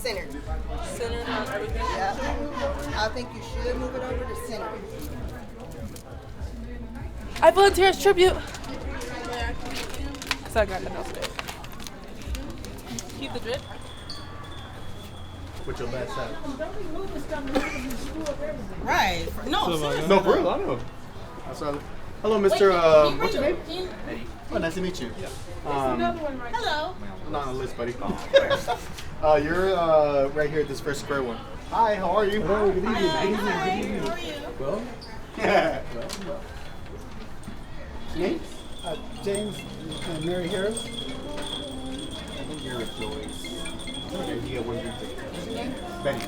Center. Center on everything? Yeah. I think you should move it over to center. I volunteer as tribute. So I got nothing else to do. Keep the drip. With your best side. Right. No, No, for real, I know. Hello, Mr. What's your name? Eddie. Oh, nice to meet you. hello. I'm not on the list, buddy. You're right here at this first square one. Hi, how are you? Hello, good evening. Hi, how are you? Well? Yeah. Name? James and Mary Harris. I think you're with Joyce. Okay, you get one drink ticket. Benny.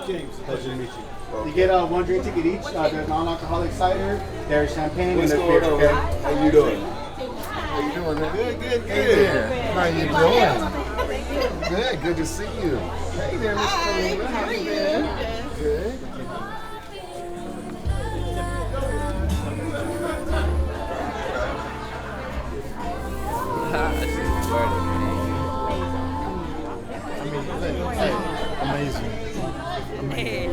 James. Pleasure to meet you. You get one drink ticket each. There's non-alcoholic cider, there's champagne, and there's beer. Okay? How you doing? How you doing? Good. How you doing? Good to see you. Hey there, Miss Khalilah. How you doing? Good. Amazing. Hey.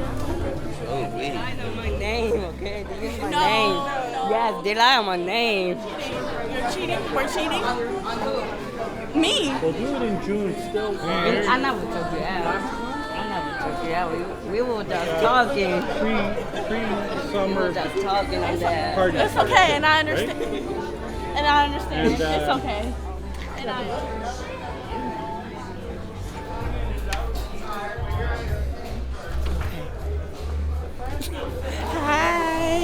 Oh, wait. I know my name, okay? This is my name. Yes, they lie on my name. You're cheating? We're cheating? Me? We'll do it in June still. I never took you out. We were just talking. We Pre-summer were just talking on that. party. It's okay, and I understand. And I understand. And, It's okay. And I Hi!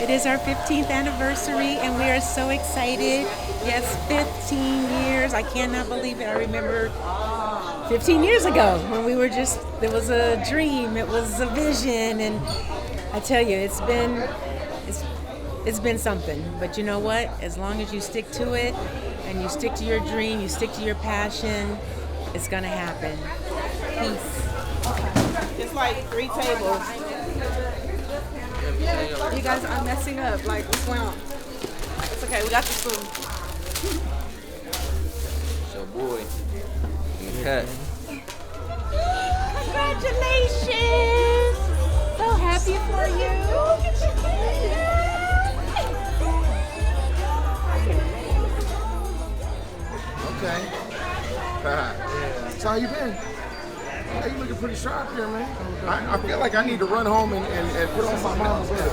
It is our 15th anniversary and we are so excited. Yes, 15 years. I cannot believe it. I remember 15 years ago when we were just, it was a dream, it was a vision, and I tell you, it's been something. But you know what? As long as you stick to it and you stick to your dream, you stick to your passion, it's gonna happen. Peace. It's like 3 tables. You guys are messing up. Like, what's going on? It's okay. We got the spoon. It's your boy. In the cut. Congratulations! So happy for you. Okay. So how you been? Hey, you looking pretty sharp here, man. I feel like I need to run home and put on my mama's hair.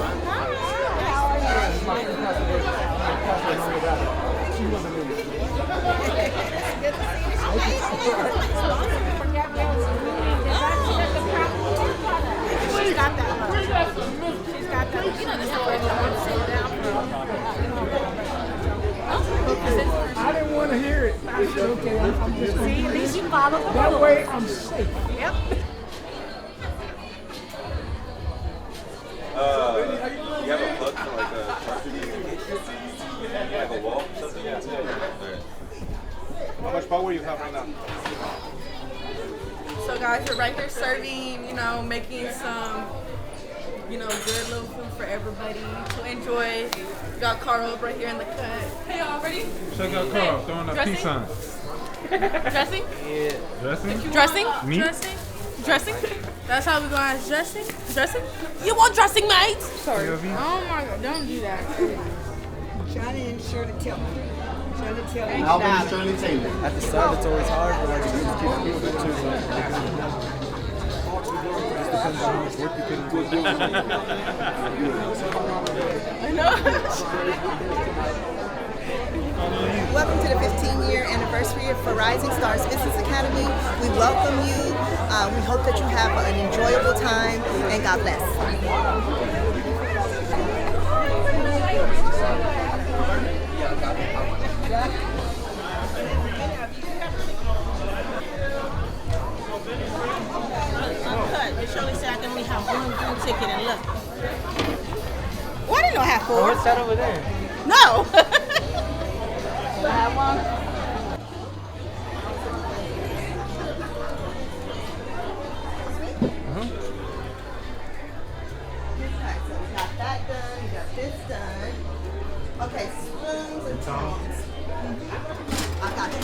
She's got that. She's got that. I didn't want to hear it. Okay, I'm just See, at least you follow the that rules. way I'm safe. Yep. You have a plug for like a charger? Like a wall or something? Yeah. How much power you have right now? So guys, we're right here serving, making some, good little food for everybody to enjoy. We got Carl right here in the cut. Hey, y'all ready? Check out Carl throwing a peace sign. Dressing? Yeah. Dressing? Dressing? Me? Dressing? That's how we going as dressing? Dressing? You want dressing, mate? Sorry. POV? Oh my God, don't do that. Johnny and Shirley Taylor. Shirley Taylor. Alvin and Shirley Taylor. At the start, it's always hard, but like, you just keep moving to I know. Welcome to the 15-year anniversary for Rising Stars Business Academy. We welcome you. We hope that you have an enjoyable time, and God bless. Miss Shirley said I can only have one food ticket and look. Why didn't I have 4? What's that over there? No. Do I have one? Okay, so we got that done. We got this done. Okay, spoons and tongs. I got you.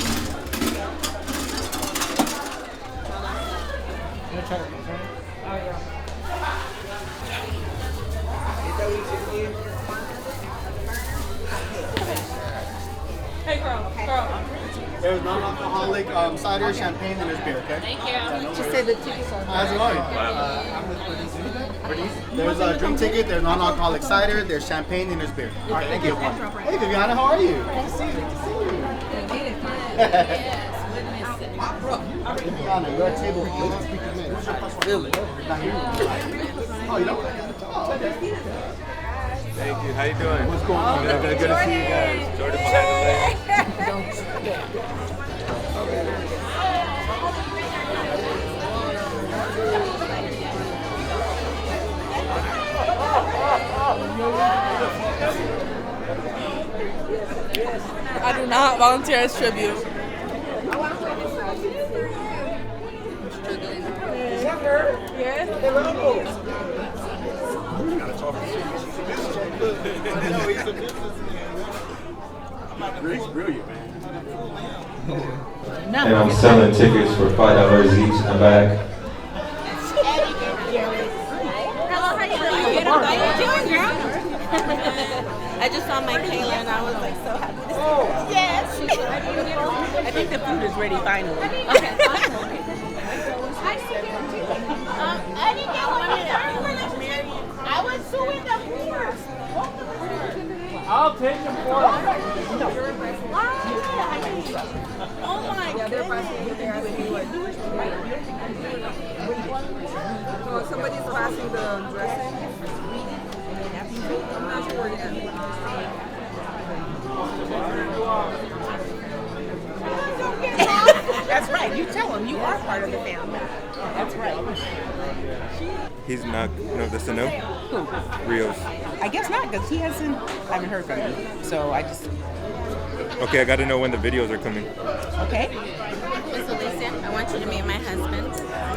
Hey, girl. There's non-alcoholic cider, champagne, and there's beer, okay? Thank you. Just say the tickets are. How's it going? There's a drink ticket, there's non-alcoholic cider, there's champagne, and there's beer. All right, thank you. Hey, Viviana, how are you? Good to see you. Viviana, you're at table 8. Really? Oh, you don't? Oh, okay. Thank you. How you doing? What's going on? Good to see you guys. Jordan behind the lane. I do not volunteer as tribute. Yes. Greg's brilliant, man. And I'm selling tickets for $5 each in the back. Hello, how you doing? How you doing, girl? I just saw my Kayla and I was like so happy to see her. Yes. I think the food is ready finally. Okay, awesome. I didn't get one of them. I was suing the horse. I'll take them for you. Oh my goodness. Oh, somebody's passing the dressing. I'm not sure yet. That's right. You tell him you are part of the family. That's right. He's not. No, that's a no. Who? Rios. I guess not, because I haven't heard from him. So I just. Okay, I got to know when the videos are coming. Okay. Miss Alicia, I want you to meet my husband.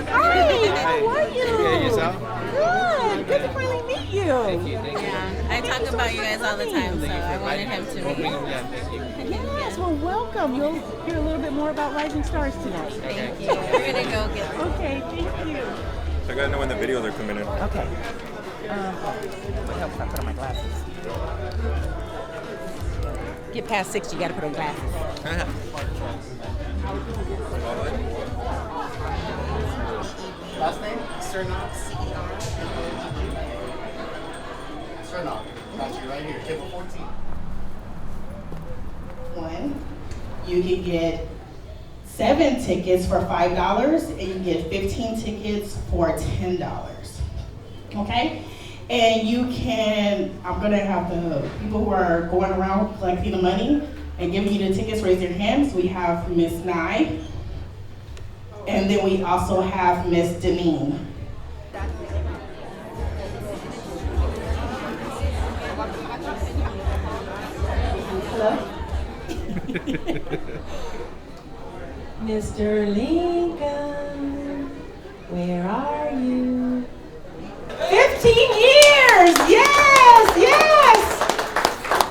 Hi, how are you? Yeah, yourself? Good. Good to finally meet you. Yeah, I talk about you guys all the time, so I wanted him to meet you. Yes, well, welcome. You'll hear a little bit more about Rising Stars tonight. Thank you. We're going to go get them. Okay, thank you. So I got to know when the videos are coming in. Okay. What helps if I put on my glasses? Get past 6, you got to put on glasses. Last name? Cernak, C-E-R. Cernak. Got you right here. Table 14. You can get 7 tickets for $5 and you can get 15 tickets for $10. Okay? And you can, I'm gonna have the people who are going around collecting the money and giving you the tickets raise your hands. We have Miss Nye, and then we also have Miss Deneen. Hello? Mr. Lincoln, where are you? 15 years! Yes!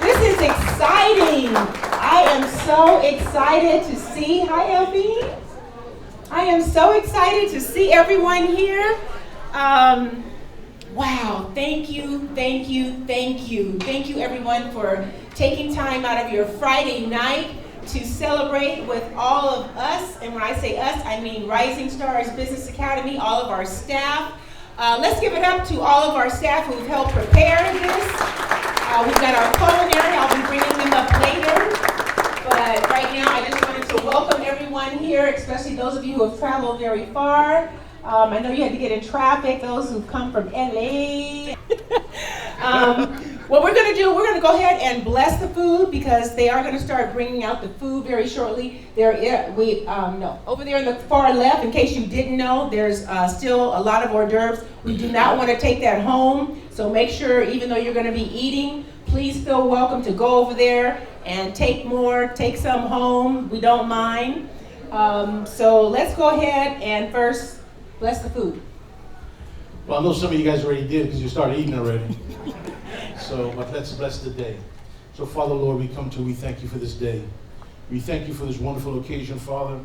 This is exciting. I am so excited to see. Hi, Elfie. I am so excited to see everyone here. Wow, thank you everyone for taking time out of your Friday night to celebrate with all of us. And when I say us, I mean Rising Stars Business Academy, all of our staff. Let's give it up to all of our staff who've helped prepare this. We've got our culinary, I'll be bringing them up later. But right now, I just wanted to welcome everyone here, especially those of you who have traveled very far. I know you had to get in traffic, those who've come from LA. What we're going to do, we're going to go ahead and bless the food because they are going to start bringing out the food very shortly. Over there in the far left, in case you didn't know, there's still a lot of hors d'oeuvres. We do not want to take that home, so make sure, even though you're going to be eating, please feel welcome to go over there and take more, take some home. We don't mind. So let's go ahead and first bless the food. Well, I know some of you guys already did because you started eating already. So, but let's bless the day. So, Father, Lord, we thank you for this day. We thank you for this wonderful occasion, Father.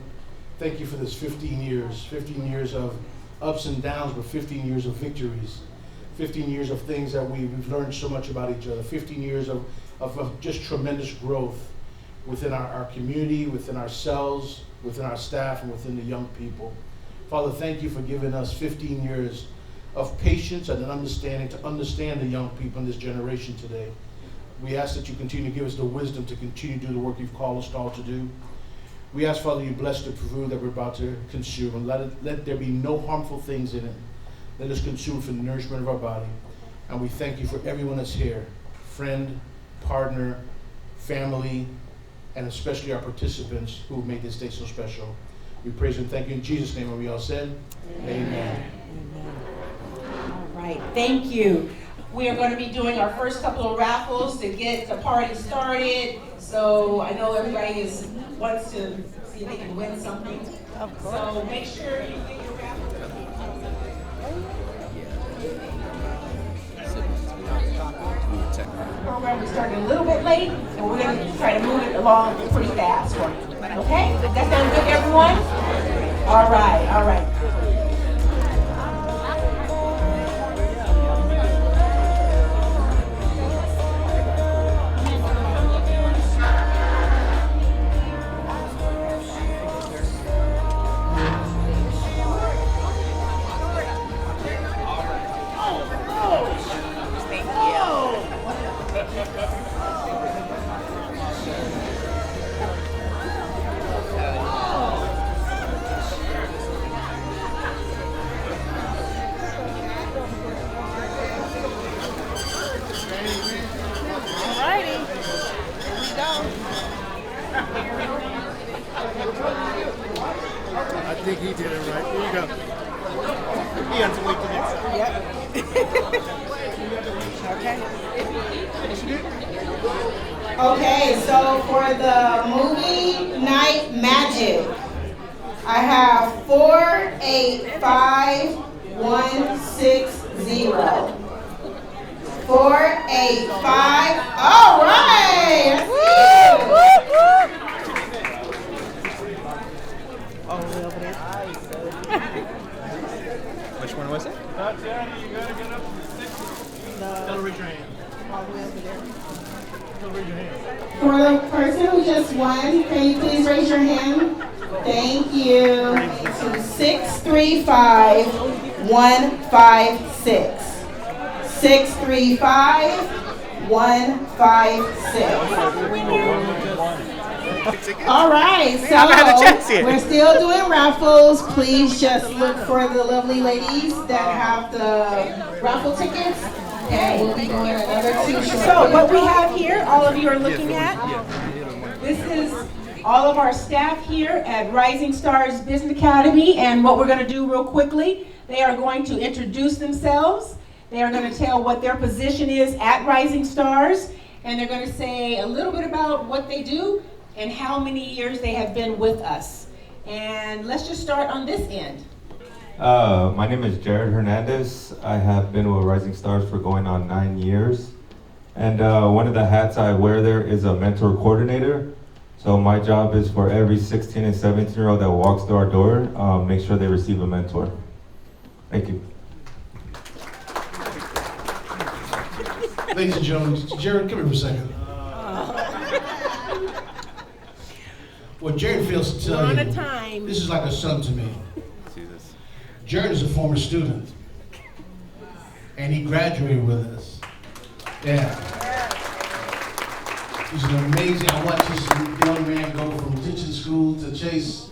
Thank you for this 15 years of ups and downs, but 15 years of victories. 15 years of things that we've learned so much about each other. 15 years of just tremendous growth within our community, within ourselves, within our staff, and within the young people. Father, thank you for giving us 15 years of patience and an understanding to understand the young people in this generation today. We ask that you continue to give us the wisdom to continue to do the work you've called us all to do. We ask, Father, you bless the food that we're about to consume, and let there be no harmful things in it. Let us consume for the nourishment of our body. And we thank you for everyone that's here, friend, partner, family, and especially our participants who made this day so special. We praise and thank you in Jesus' name, and we all said, Amen. All right, thank you. We are going to be doing our first couple of raffles to get the party started. So I know everybody wants to see if they can win something. So make sure you get your raffle. The program is starting a little bit late, and we're going to try to move it along pretty fast for you. Okay? That sound good, everyone? All right, all right. I think he did it right. Here you go. He has to wait till next time. Yep. Okay, so for the movie Night Magic, I have 485160. 485. All right. Which one was it? Tatiana, you gotta get up to 60. Tell her raise your hand. All the way over there. Tell her raise your hand. For the person who just won, can you please raise your hand? Thank you. To 635156. 635156. All right, so we're still doing raffles. Please just look for the lovely ladies that have the raffle tickets, and we'll be doing another 2 shortly. So what we have here, all of you are looking at, this is all of our staff here at Rising Stars Business Academy, and what we're going to do real quickly, they are going to introduce themselves. They are going to tell what their position is at Rising Stars, and they're going to say a little bit about what they do and how many years they have been with us. And let's just start on this end. My name is Jared Hernandez. I have been with Rising Stars for going on 9 years. And one of the hats I wear there is a mentor coordinator. So my job is for every 16 and 17-year-old that walks through our door, make sure they receive a mentor. Thank you. Ladies and gentlemen, Jared, come here for a second. What Jared fails to tell you, this is like a son to me. Jared is a former student, and he graduated with us. Yeah. He's an amazing, I watched this young man go from teaching school to chase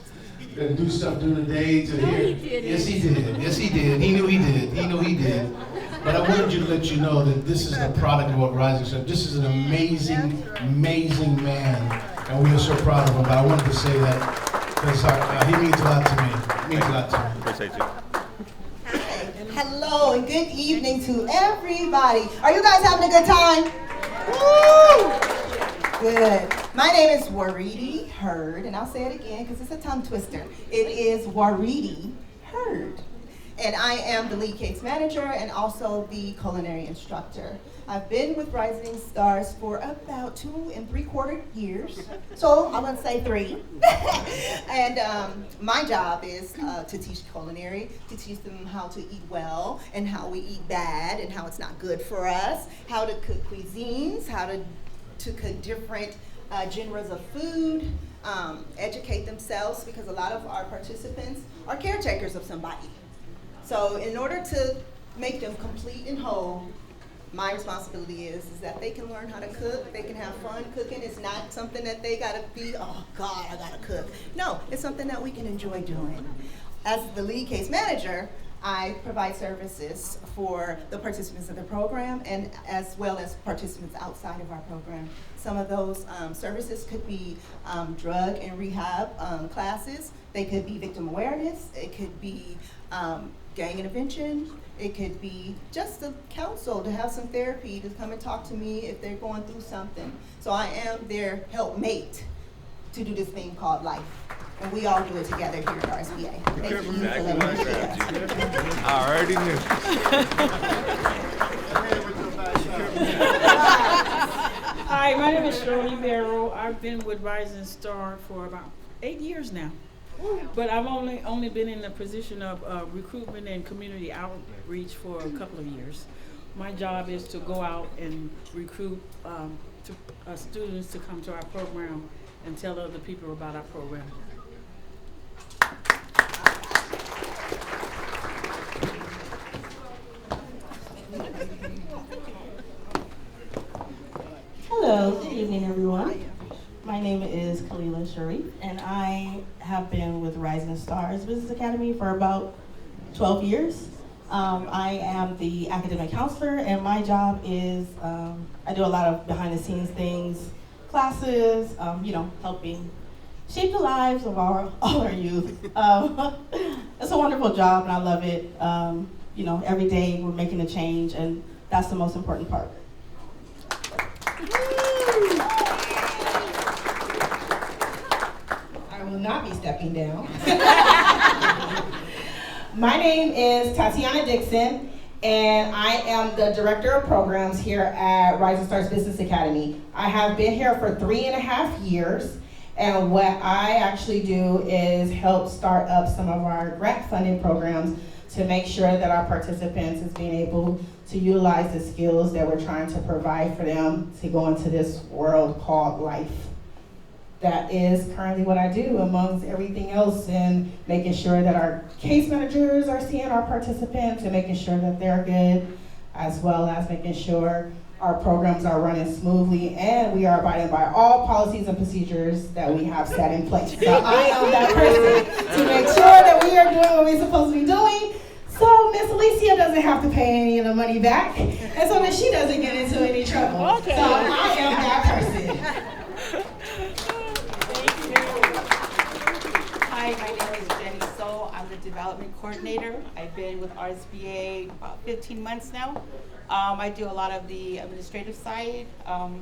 and do stuff during the day to here. Yes, he did. Yes, he did. He knew he did. He knew he did. But I wanted you to let you know that this is the product of what Rising Stars. This is an amazing, amazing man, and we are so proud of him. But I wanted to say that because he means a lot to me. He means a lot to me. Appreciate you. Hello and good evening to everybody. Are you guys having a good time? Woo! Good. My name is Waridi Hurd, and I'll say it again because it's a tongue twister. It is Waridi Hurd. And I am the lead case manager and also the culinary instructor. I've been with Rising Stars for about 2 3/4 years, so I'm gonna say 3. And my job is to teach culinary, to teach them how to eat well and how we eat bad and how it's not good for us, how to cook cuisines, how to cook different genres of food, educate themselves, because a lot of our participants are caretakers of somebody. So in order to make them complete and whole, my responsibility is that they can learn how to cook, they can have fun cooking. It's not something that they gotta be, oh God, I gotta cook. No, it's something that we can enjoy doing. As the lead case manager, I provide services for the participants of the program and as well as participants outside of our program. Some of those services could be drug and rehab classes. They could be victim awareness. It could be gang intervention. It could be just a counsel, to have some therapy, to come and talk to me if they're going through something. So I am their helpmate to do this thing called life. And we all do it together here at RSBA. Thank you for letting me share. I already knew. Hi, my name is Shirley Barrow. I've been with Rising Star for about 8 years now. But I've only been in the position of recruitment and community outreach for a couple of years. My job is to go out and recruit students to come to our program and tell other people about our program. Hello, good evening everyone. My name is Khalilah Sharif, and I have been with Rising Stars Business Academy for about 12 years. I am the academic counselor, and my job is, I do a lot of behind the scenes things, classes, helping shape the lives of all our youth. It's a wonderful job, and I love it. Every day we're making a change, and that's the most important part. I will not be stepping down. My name is Tatiana Dixon, and I am the Director of Programs here at Rising Stars Business Academy. I have been here for 3.5 years, and what I actually do is help start up some of our grant funding programs to make sure that our participants is being able to utilize the skills that we're trying to provide for them to go into this world called life. That is currently what I do amongst everything else, and making sure that our case managers are seeing our participants and making sure that they're good, as well as making sure our programs are running smoothly and we are abiding by all policies and procedures that we have set in place. So I am that person to make sure that we are doing what we're supposed to be doing, so Miss Alicia doesn't have to pay any of the money back, and so that she doesn't get into any trouble. Okay. So I am that person. Hi, my name is Jennie. I'm the development coordinator. I've been with RSBA about 15 months now. I do a lot of the administrative side, and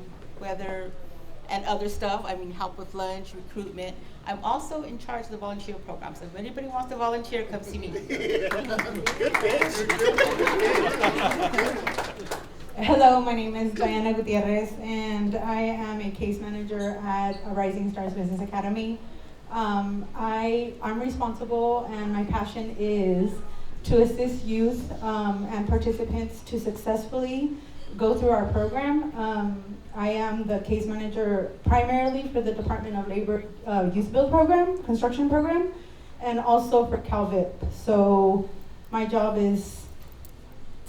other stuff. Help with lunch, recruitment. I'm also in charge of the volunteer program. So if anybody wants to volunteer, come see me. Hello, my name is Joanna Gutierrez, and I am a case manager at Rising Stars Business Academy. I'm responsible, and my passion is to assist youth and participants to successfully go through our program. I am the case manager primarily for the Department of Labor Youth Build program, construction program, and also for CalVIP. So my job is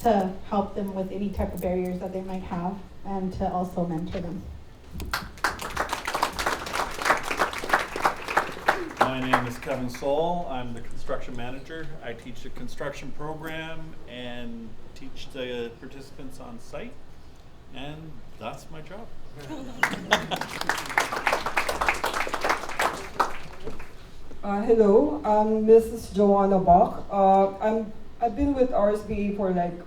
to help them with any type of barriers that they might have and to also mentor them. My name is Kevin Soul. I'm the construction manager. I teach the construction program and teach the participants on site, and that's my job. Hello, I'm Mrs. Joanna Bach. I've been with RSBA for 9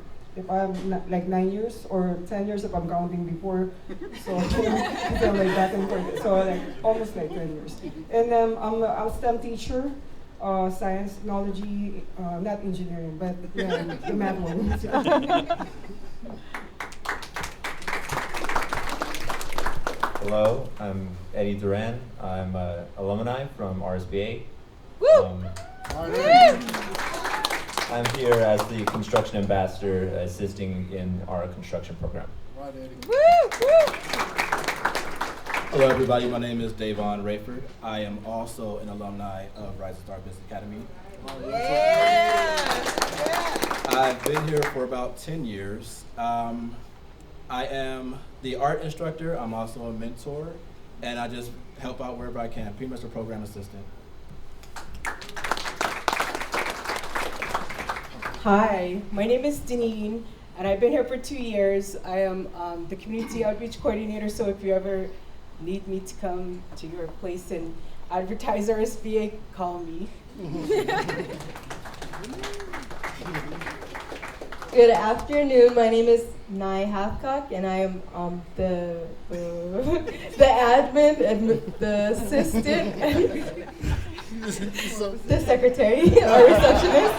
years or 10 years if I'm counting before. So back and forth. So almost 10 years. And I'm a STEM teacher. science, technology, not engineering, but yeah, the math one. Hello, I'm Eddie Duran. I'm an alumni from RSBA. I'm here as the construction ambassador assisting in our construction program. Hello everybody, my name is Davon Rayford. I am also an alumni of Rising Star Business Academy. I've been here for about 10 years. I am the art instructor, I'm also a mentor, and I just help out wherever I can, pretty much a program assistant. Hi, my name is Deneen, and I've been here for 2 years. I am the community outreach coordinator, so if you ever need me to come to your place and advertise RSBA, call me. Good afternoon. My name is Nye Hathcock, and I am the admin and the assistant, the secretary, or receptionist.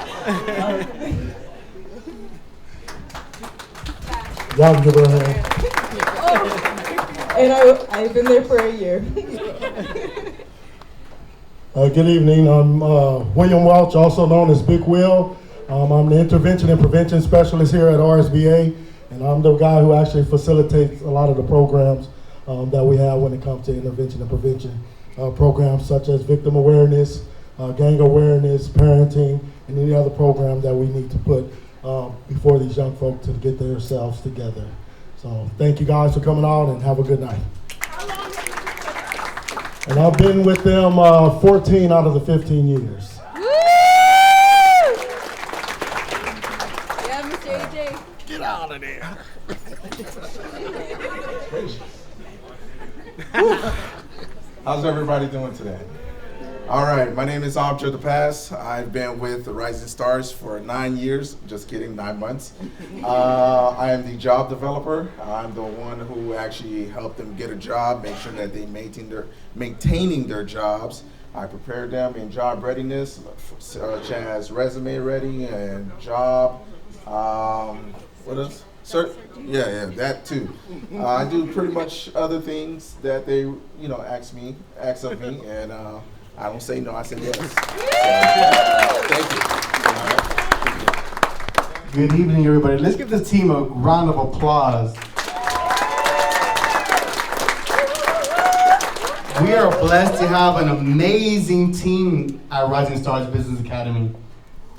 Y'all give her a hand. And I've been there for a year. Good evening. I'm William Welch, also known as Big Will. I'm the intervention and prevention specialist here at RSBA, and I'm the guy who actually facilitates a lot of the programs that we have when it comes to intervention and prevention programs such as victim awareness, gang awareness, parenting, and any other program that we need to put before these young folk to get themselves together. So thank you guys for coming out and have a good night. And I've been with them 14 out of the 15 years. Yeah, Mr. AJ. Get out of there. How's everybody doing today? All right, my name is Abja the Pass. I've been with the Rising Stars for 9 years. Just kidding, 9 months. I am the job developer. I'm the one who actually helped them get a job, make sure that they maintaining their jobs. I prepare them in job readiness, such as resume ready and job. What else? Yeah, that too. I do pretty much other things that they, ask of me, and I don't say no, I say yes. Thank you. Good evening, everybody. Let's give this team a round of applause. We are blessed to have an amazing team at Rising Stars Business Academy.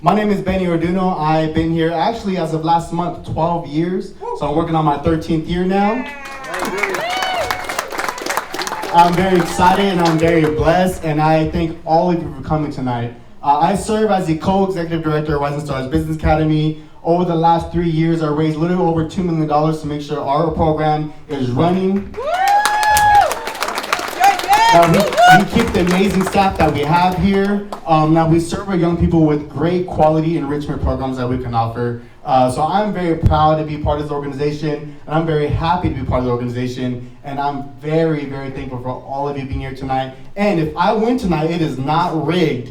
My name is Benny Orduno. I've been here actually as of last month, 12 years. So I'm working on my 13th year now. I'm very excited and I'm very blessed, and I thank all of you for coming tonight. I serve as the co-executive director of Rising Stars Business Academy. Over the last 3 years, I raised a little over $2 million to make sure our program is running. We keep the amazing staff that we have here. Now we serve our young people with great quality enrichment programs that we can offer. So I'm very proud to be part of this organization, and I'm very happy to be part of the organization, and I'm very, very thankful for all of you being here tonight. And if I win tonight, it is not rigged.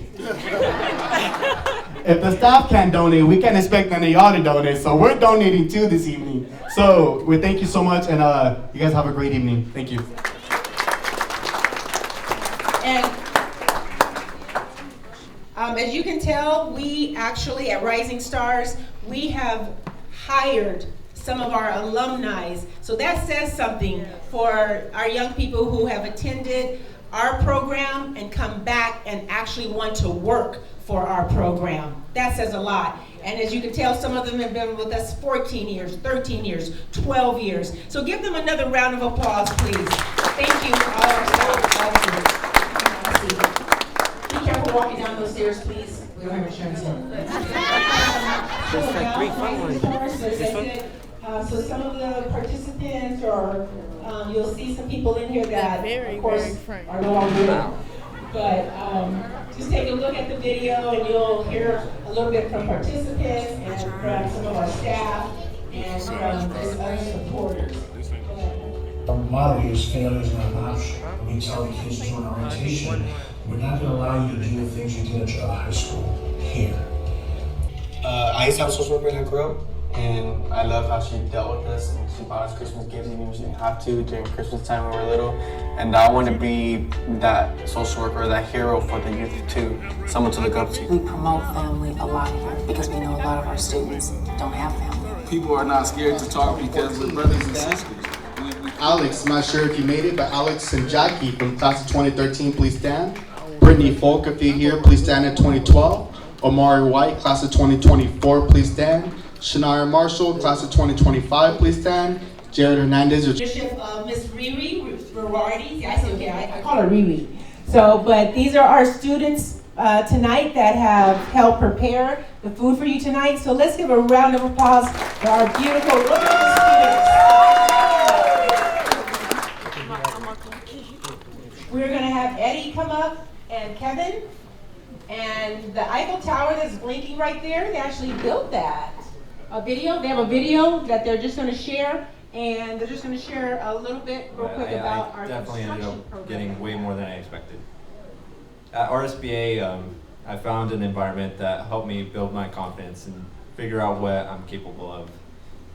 If the staff can't donate, we can't expect none of y'all to donate, so we're donating too this evening. So we thank you so much, and you guys have a great evening. Thank you. And as you can tell, we actually at Rising Stars, we have hired some of our alumni. So that says something for our young people who have attended our program and come back and actually want to work for our program. That says a lot. And as you can tell, some of them have been with us 14 years, 13 years, 12 years. So give them another round of applause, please. Thank you, all our staff, all of you. Be careful walking down those stairs, please. We don't have insurance here. There's like 3 fun ones. So some of the participants, or you'll see some people in here that, of course, are no longer here. But just take a look at the video and you'll hear a little bit from participants and from some of our staff and from other supporters. A lot of these failures are an option. We tell the kids during orientation, We're not going to allow you to do the things you did at your other high school here. I used to have a social worker when I grew up, and I love how she dealt with us and she bought us Christmas gifts even if she didn't have to during Christmas time when we were little. And I want to be that social worker, that hero for the youth too, someone to look up to. We promote family a lot here because we know a lot of our students don't have family. People are not scared to talk because we're brothers and sisters. Alex, I'm not sure if you made it, but Alex and Jackie from class of 2013, please stand. Brittany Folk, if you're here, please stand at 2012. Omari White, class of 2024, please stand. Shania Marshall, class of 2025, please stand. Jared Hernandez. Leadership of Miss Riri, Waridi, I say okay, I call her Riri. So, but these are our students tonight that have helped prepare the food for you tonight. So let's give a round of applause for our beautiful, wonderful students. We're gonna have Eddie come up and Kevin. And the Eiffel Tower that's blinking right there, they actually built that. They have a video that they're just gonna share, and they're just gonna share a little bit real quick about our definitely ended construction up program. getting way more than I expected. At RSBA, I found an environment that helped me build my confidence and figure out what I'm capable of.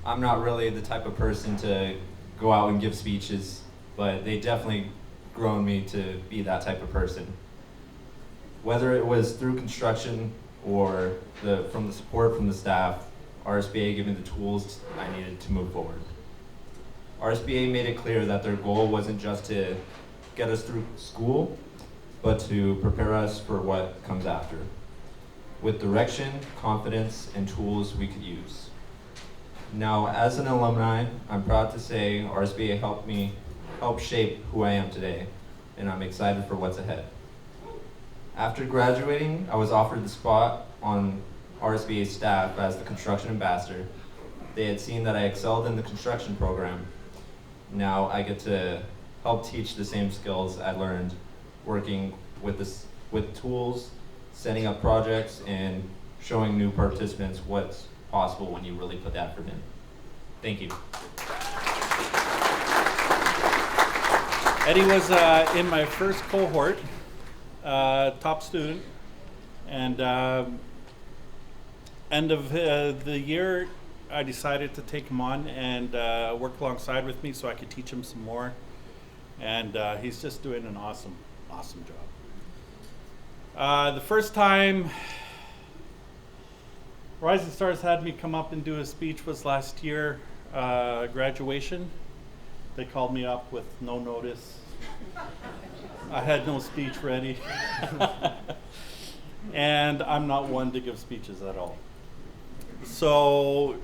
I'm not really the type of person to go out and give speeches, but they definitely grown me to be that type of person. Whether it was through construction or from the support from the staff, RSBA gave me the tools I needed to move forward. RSBA made it clear that their goal wasn't just to get us through school, but to prepare us for what comes after, with direction, confidence, and tools we could use. Now, as an alumni, I'm proud to say RSBA helped shape who I am today, and I'm excited for what's ahead. After graduating, I was offered the spot on RSBA staff as the construction ambassador. They had seen that I excelled in the construction program. Now I get to help teach the same skills I learned working with tools, setting up projects, and showing new participants what's possible when you really put the effort in. Thank you. Eddie was in my first cohort. Top student, and end of the year I decided to take him on and work alongside with me so I could teach him some more, and he's just doing an awesome job. The first time Rising Stars had me come up and do a speech was last year, graduation. They called me up with no notice. I had no speech ready. And I'm not one to give speeches at all. So,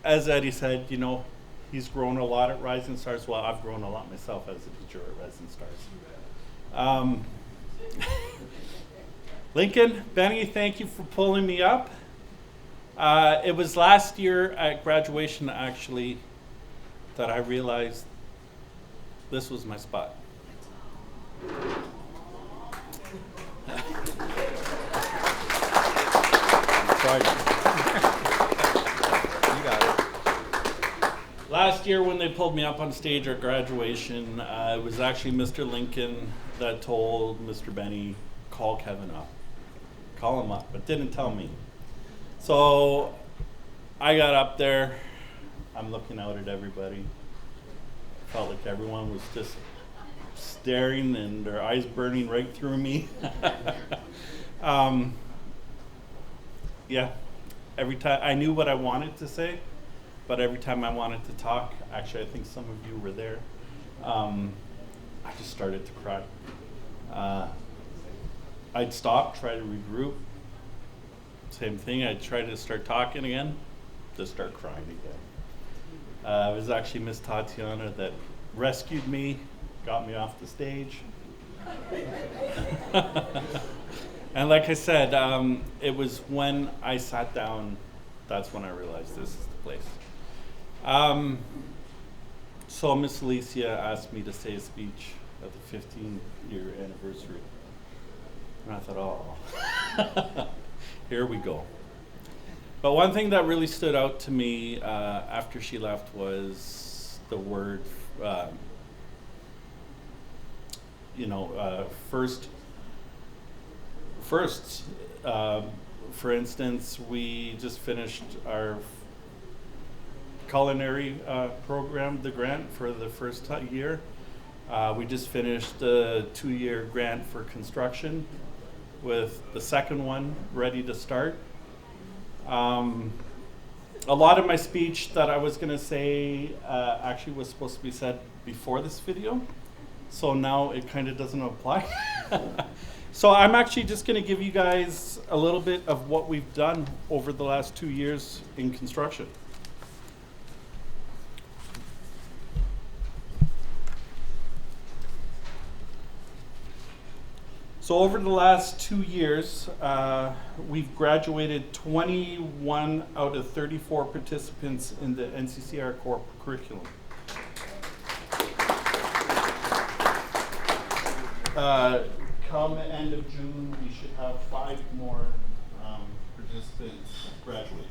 as Eddie said, you know, he's grown a lot at Rising Stars. Well, I've grown a lot myself as a teacher at Rising Stars. Lincoln, Benny, thank you for pulling me up. It was last year at graduation, actually, that I realized this was my spot. Sorry. You got it. Last year when they pulled me up on stage at graduation, it was actually Mr. Lincoln that told Mr. Benny, call Kevin up. Call him up, but didn't tell me. So I got up there, I'm looking out at everybody. Felt like everyone was just staring and their eyes burning right through me. Yeah, every time I knew what I wanted to say, but every time I wanted to talk, actually I think some of you were there, I just started to cry. I'd stop, try to regroup. Same thing, I'd try to start talking again, just start crying again. It was actually Miss Tatiana that rescued me, got me off the stage. And like I said, it was when I sat down, that's when I realized this is the place. So Miss Alicia asked me to say a speech at the 15-year anniversary. And I thought, oh, here we go. But one thing that really stood out to me after she left was the word, first firsts. For instance, we just finished our culinary program, the grant for the first year. We just finished the 2-year grant for construction with the second one ready to start. A lot of my speech that I was going to say actually was supposed to be said before this video, so now it kind of doesn't apply. So I'm actually just going to give you guys a little bit of what we've done over the last 2 years in construction. So over the last 2 years, we've graduated 21 out of 34 participants in the NCCR core curriculum. Come end of June, we should have 5 more participants graduate.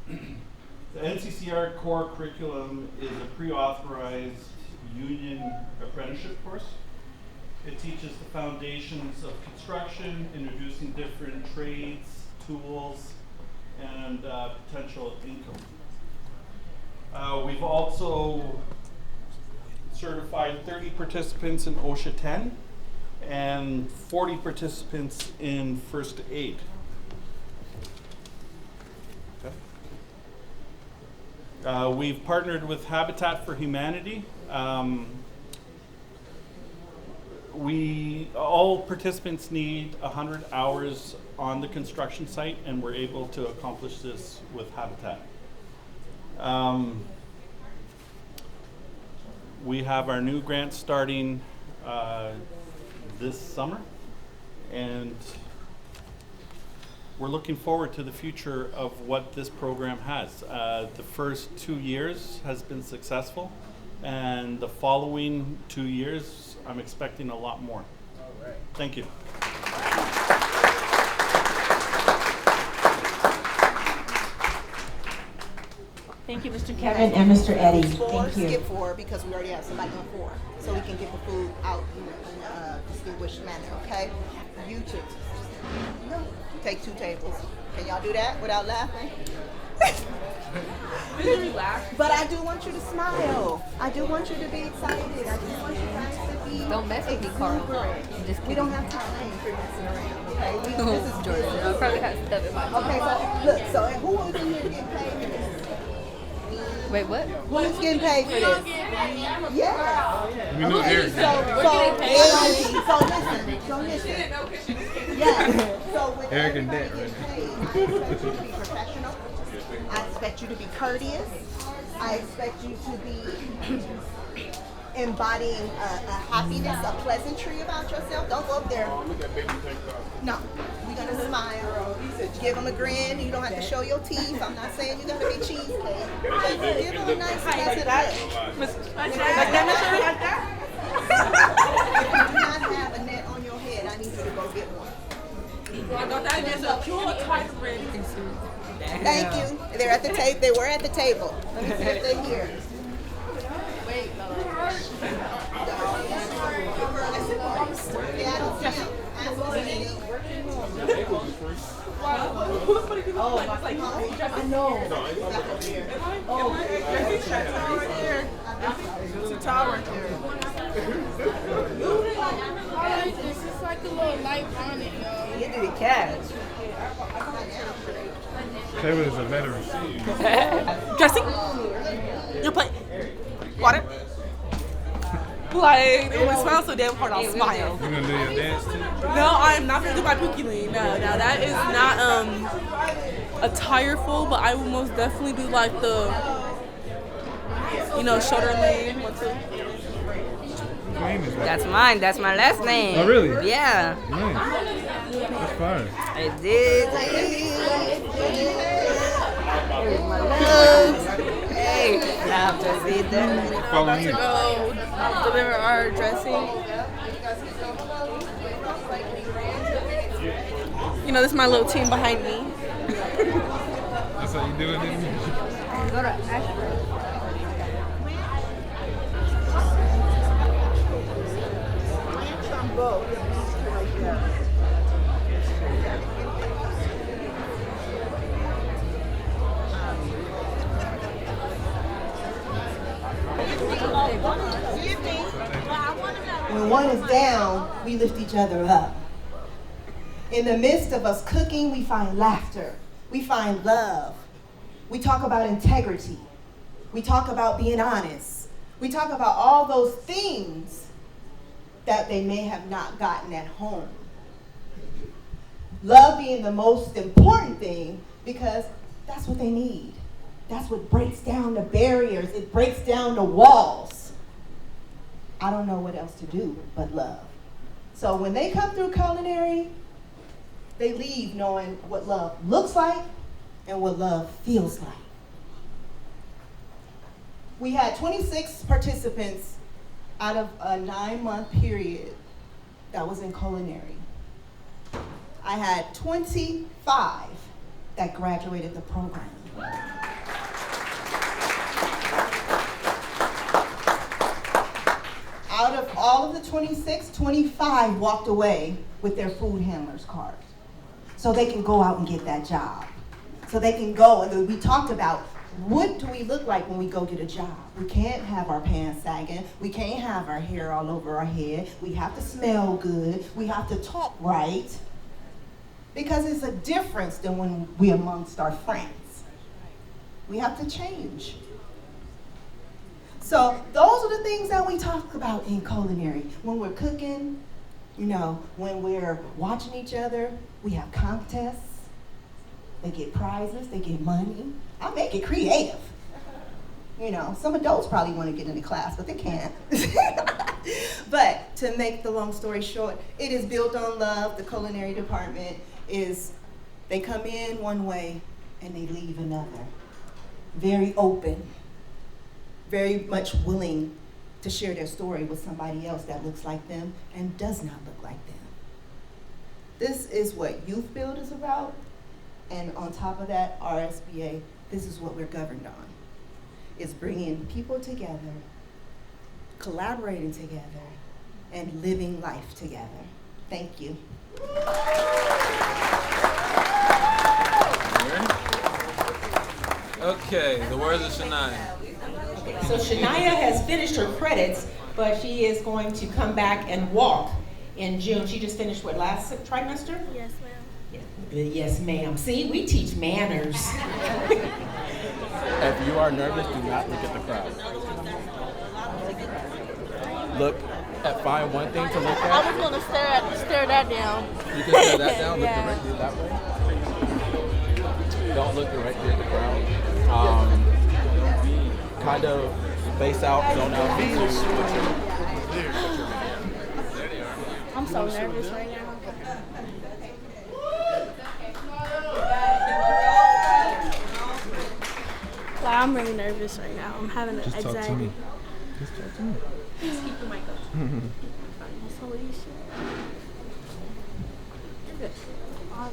The NCCR core curriculum is a pre-authorized union apprenticeship course. It teaches the foundations of construction, introducing different trades, tools, and potential income. We've also certified 30 participants in OSHA 10 and 40 participants in first aid. Okay. We've partnered with Habitat for Humanity. All participants need 100 hours on the construction site, and we're able to accomplish this with Habitat. We have our new grant starting this summer, and we're looking forward to the future of what this program has. The first 2 years has been successful, and the following 2 years, I'm expecting a lot more. All right. Thank you. Thank you, Mr. Kevin and Mr. Eddie. Thank you. Skip 4 because we already have somebody on 4, so we can get the food out in a distinguished manner, okay? You two. No. Take 2 tables. Can y'all do that without laughing? But I do want you to smile. I do want you to be excited. I do want you guys to be Don't mess with me, Carl. We don't have time for messing around, okay? This is Georgia. I'll probably have stuff in my Okay, so look, so who is in here getting paid for this? Wait, what? Who's getting paid for this? Yeah. We know Okay, Eric. so listen. Yeah. So with Eric and everybody Dad, getting paid, I expect you to be professional. I expect you to be courteous. I expect you to be embodying a happiness, a pleasantry about yourself. Don't go up there. No, we're gonna smile. Give them a grin. You don't have to show your teeth. I'm not saying you gotta be cheesecake. Give them a nice pleasant look. If you do not have a net on your head, I need you to go get one. Thank you. They're at the table. They were at the table. Let me see if they're here. Wait, yeah, I don't see them. I know. There's a tower right there. This is like a little light bonnet, y'all. You do the catch. Kevin is a veteran. Dressing? Your plate. Water? Like, it would smile so damn hard, I'll smile. You gonna do your dance too? No, I am not gonna do my pookie lean. No, that is not attire-full, but I will most definitely do like the, shoulder lean. One, 2. That's mine. That's my last name. Oh, really? Yeah. Nice. That's fine. I did. Here's my loves. Hey, now to see them. Follow you. To go deliver our dressing. This is my little team behind me. That's how you do it, didn't you? Go to Ashford. When one is down, we lift each other up. In the midst of us cooking, we find laughter. We find love. We talk about integrity. We talk about being honest. We talk about all those things that they may have not gotten at home. Love being the most important thing because that's what they need. That's what breaks down the barriers. It breaks down the walls. I don't know what else to do but love. So when they come through culinary, they leave knowing what love looks like and what love feels like. We had 26 participants out of a 9-month period that was in culinary. I had 25 that graduated the program. Out of all of the 26, 25 walked away with their food handler's card. So they can go out and get that job. So they can go, and we talked about what do we look like when we go get a job? We can't have our pants sagging. We can't have our hair all over our head. We have to smell good. We have to talk right. Because it's a difference than when we're amongst our friends. We have to change. So those are the things that we talk about in culinary. When we're cooking, you know, when we're watching each other, we have contests. They get prizes, they get money. I make it creative. You know, some adults probably want to get into class, but they can't. But to make the long story short, it is built on love. The culinary department is, they come in one way and they leave another. Very open, very much willing to share their story with somebody else that looks like them and does not look like them. This is what Youth Build is about. And on top of that, RSBA, this is what we're governed on. It's bringing people together, collaborating together, and living life together. Thank you. Okay, the words of Shania. Okay, so Shania has finished her credits, but she is going to come back and walk in June. She just finished what, last trimester? Yes, ma'am. Yes, ma'am. See, we teach manners. If you are nervous, do not look at the crowd. Find one thing to look at. I was going to stare that down. You can stare that down, look Yeah. directly that way. Don't look directly at the crowd. Kind of space out, zone out. I'm so nervous right now. Like, I'm really nervous right now. I'm having an anxiety. Just talk to me. Just talk to me. Please keep the mic up. So Alicia.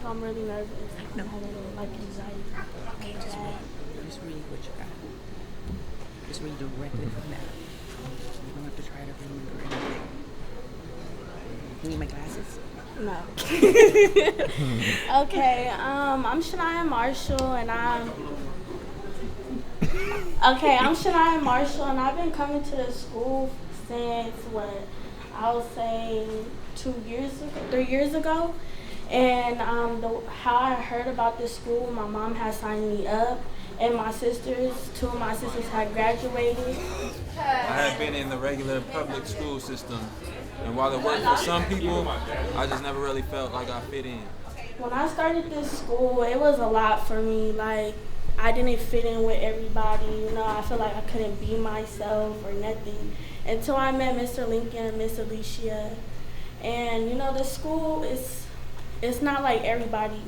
I'm really nervous. I'm having like anxiety. Okay, just read what you got. Just read directly from that. You don't have to try to remember anything. You need my glasses? No. Okay, I'm Shania Marshall and I'm Shania Marshall and I've been coming to the school since I would say 3 years ago. And how I heard about this school, my mom had signed me up, and two of my sisters had graduated. I have been in the regular public school system, and while it worked for some people, I just never really felt like I fit in. When I started this school, it was a lot for me. Like, I didn't fit in with everybody, you know. I feel like I couldn't be myself or nothing until I met Mr. Lincoln and Miss Alicia. And, you know, the school it's not like everybody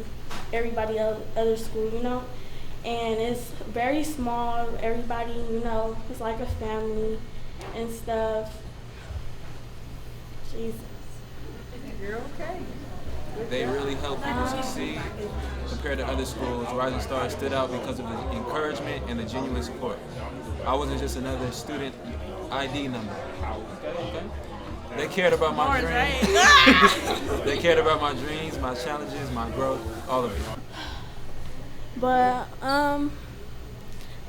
other school, you know. And it's very small. Everybody, you know, it's like a family and stuff. Jesus. You're okay. They really help people succeed. Compared to other schools, Rising Stars stood out because of the encouragement and the genuine support. I wasn't just another student ID number. Okay. They cared about my dreams. They cared about my dreams, my challenges, my growth, all of it. But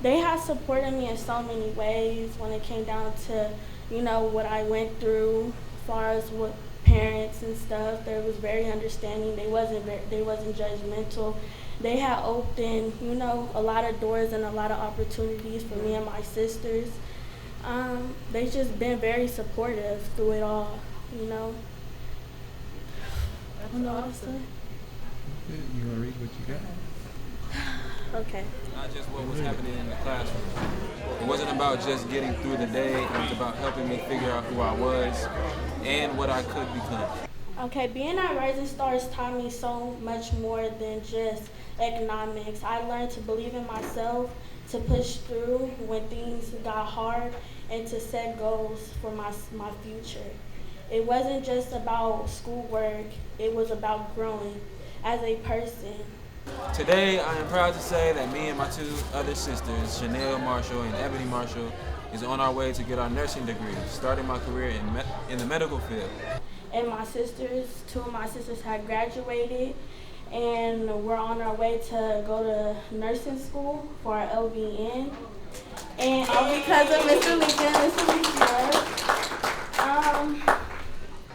they have supported me in so many ways when it came down to, you know, what I went through as far as with parents and stuff. They was very understanding. They wasn't judgmental. They had opened, you know, a lot of doors and a lot of opportunities for me and my sisters. They just been very supportive through it all, you know. I don't know what to say. You want to read what you got? Okay. Not just what was happening in the classroom. It wasn't about just getting through the day. It was about helping me figure out who I was and what I could become. Okay, being at Rising Stars taught me so much more than just economics. I learned to believe in myself, to push through when things got hard, and to set goals for my future. It wasn't just about schoolwork, it was about growing as a person. Today, I am proud to say that me and my two other sisters, Chanel Marshall and Ebony Marshall, is on our way to get our nursing degrees, starting my career in the medical field. And my sisters, two of my sisters had graduated, and we're on our way to go to nursing school for our LVN. And all because of Mr. Lincoln,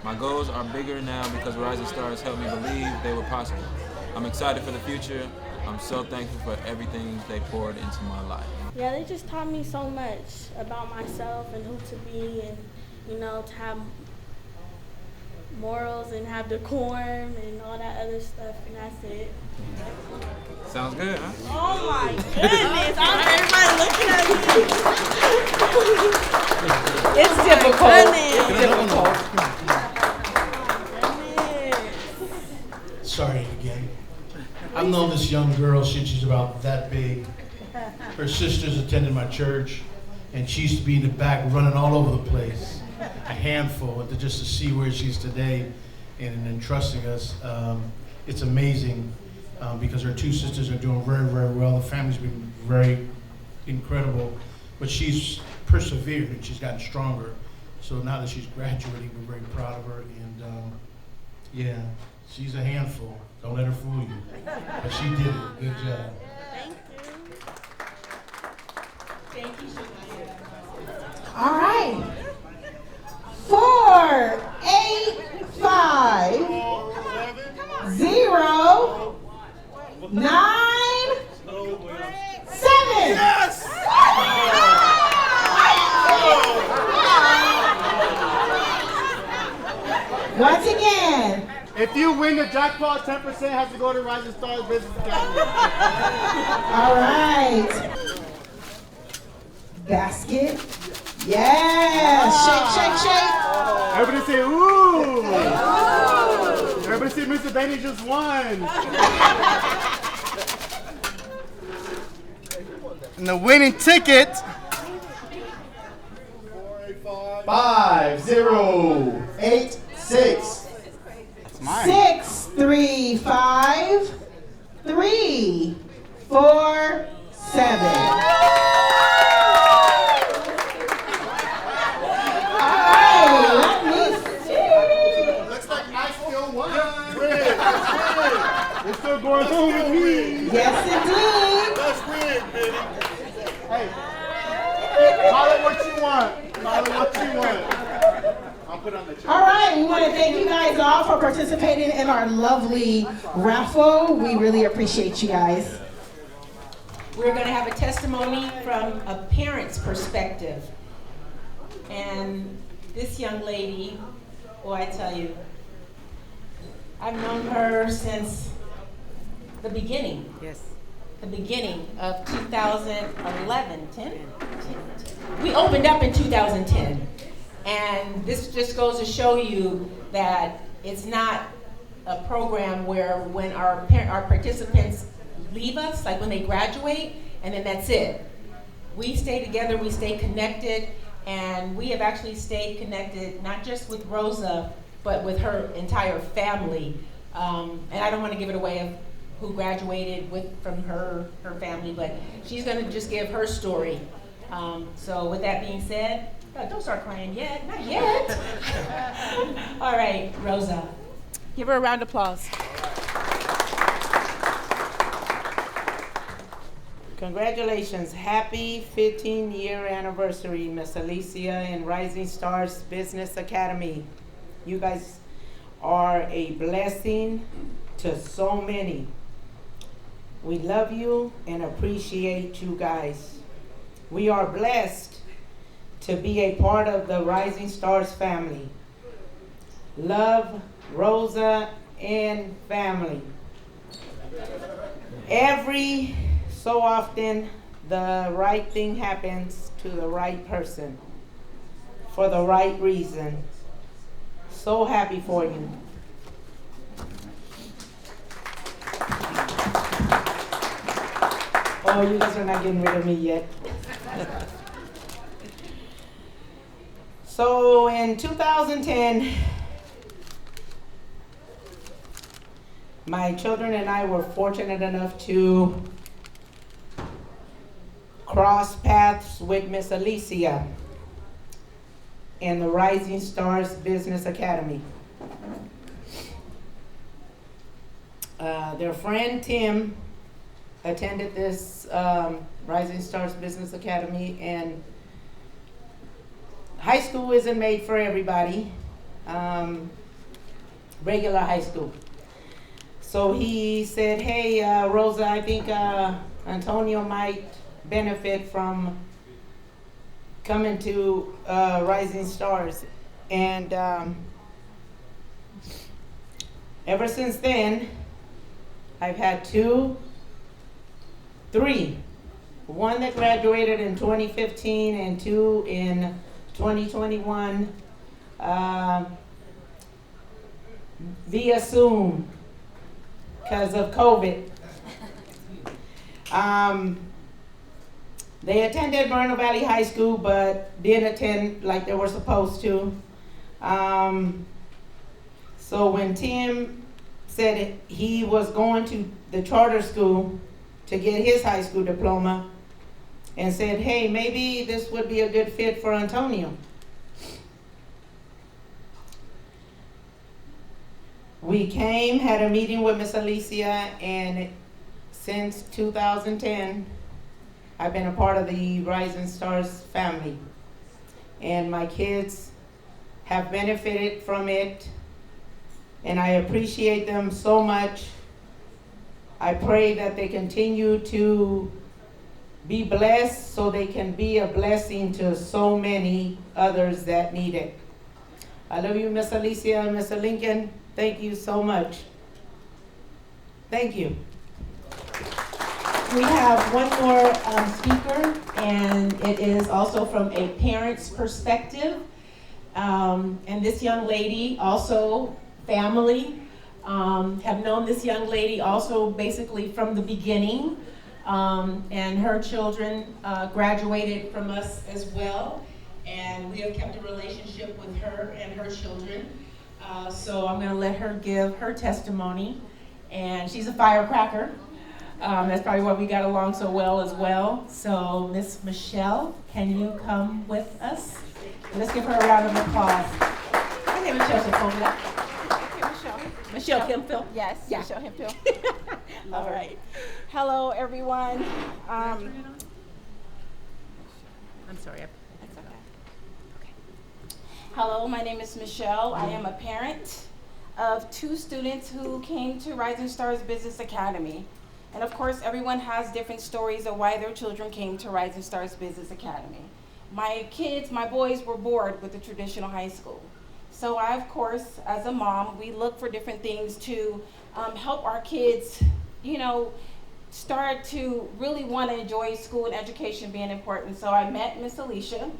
My goals are bigger now because Rising Stars helped me believe they were possible. I'm excited for the future. I'm so thankful for everything they poured into my life. Yeah, they just taught me so much about myself and who to be, and, you know, to have morals and have decorum and all that other stuff, and that's it. Sounds good, huh? Oh my goodness, everybody looking at me. It's difficult. It's difficult. Sorry again. I've known this young girl since she's about that big. Her sisters attended my church, and she used to be in the back running all over the place. A handful, and just to see where she's today and entrusting us, it's amazing because her two sisters are doing very, very well. The family's been very incredible, but she's persevered and she's gotten stronger. So now that she's graduating, we're very proud of her, and yeah, she's a handful. Don't let her fool you. But she did it. Good job. Thank you, Shania. All right. 4, 8, 5, 0, 9, 7. Yes! Once again. If you win the jackpot, 10% has to go to Rising Stars Business Academy. All right. Basket. Yeah. Shake, shake, shake. Everybody say, ooh. Everybody say, Mr. Benny just won. And the winning ticket, 5, 0, 8, 6. 6, 3, 5, 3, 4, 7. Looks like I still won. You're still going home with me. Yes, indeed. Let's win, baby. Hey, call it what you want. Call it what you want. I'll put on the chat. All right, we want to thank you guys all for participating in our lovely raffle. We really appreciate you guys. We're going to have a testimony from a parent's perspective. And this young lady, well, I tell you, I've known her since the beginning. Yes. The beginning of 2011, 10? We opened up in 2010. And this just goes to show you that it's not a program where when our participants leave us, like when they graduate, and then that's it. We stay together, we stay connected, and we have actually stayed connected not just with Rosa, but with her entire family. And I don't want to give it away of who graduated from her family, but she's going to just give her story. So with that being said, don't start crying yet, not yet. All right, Rosa. Give her a round of applause. Congratulations. Happy 15-year anniversary, Miss Alicia and Rising Stars Business Academy. You guys are a blessing to so many. We love you and appreciate you guys. We are blessed to be a part of the Rising Stars family. Love, Rosa, and family. Every so often, the right thing happens to the right person for the right reason. So happy for you. Oh, you guys are not getting rid of me yet. So in 2010, my children and I were fortunate enough to cross paths with Miss Alicia in the Rising Stars Business Academy. Their friend Tim attended this Rising Stars Business Academy, and high school isn't made for everybody, regular high school. So he said, hey, Rosa, I think Antonio might benefit from coming to Rising Stars. And ever since then, I've had three. One that graduated in 2015 and two in 2021 via Zoom because of COVID. They attended Moreno Valley High School, but didn't attend like they were supposed to. So when Tim said he was going to the charter school to get his high school diploma, and said, hey, maybe this would be a good fit for Antonio. We came, had a meeting with Miss Alicia, and since 2010, I've been a part of the Rising Stars family. And my kids have benefited from it, and I appreciate them so much. I pray that they continue to be blessed so they can be a blessing to so many others that need it. I love you, Miss Alicia and Mr. Lincoln. Thank you so much. Thank you. We have one more speaker, and it is also from a parent's perspective. And this young lady, also family, have known this young lady also basically from the beginning. And her children graduated from us as well. And we have kept a relationship with her and her children. So I'm going to let her give her testimony. And she's a firecracker. That's probably why we got along so well as well. So Miss Michelle, can you come with us? Let's give her a round of applause. Okay, Michelle should hold it up. Michelle Hemphill? Yes, yeah. Michelle Hemphill. All right. Hello, everyone. I'm sorry. That's okay. Hello, my name is Michelle. I am a parent of 2 students who came to Rising Stars Business Academy. And of course, everyone has different stories of why their children came to Rising Stars Business Academy. My kids, my boys, were bored with the traditional high school. So I, of course, as a mom, we look for different things to help our kids, you know, start to really want to enjoy school and education being important. So I met Miss Alicia.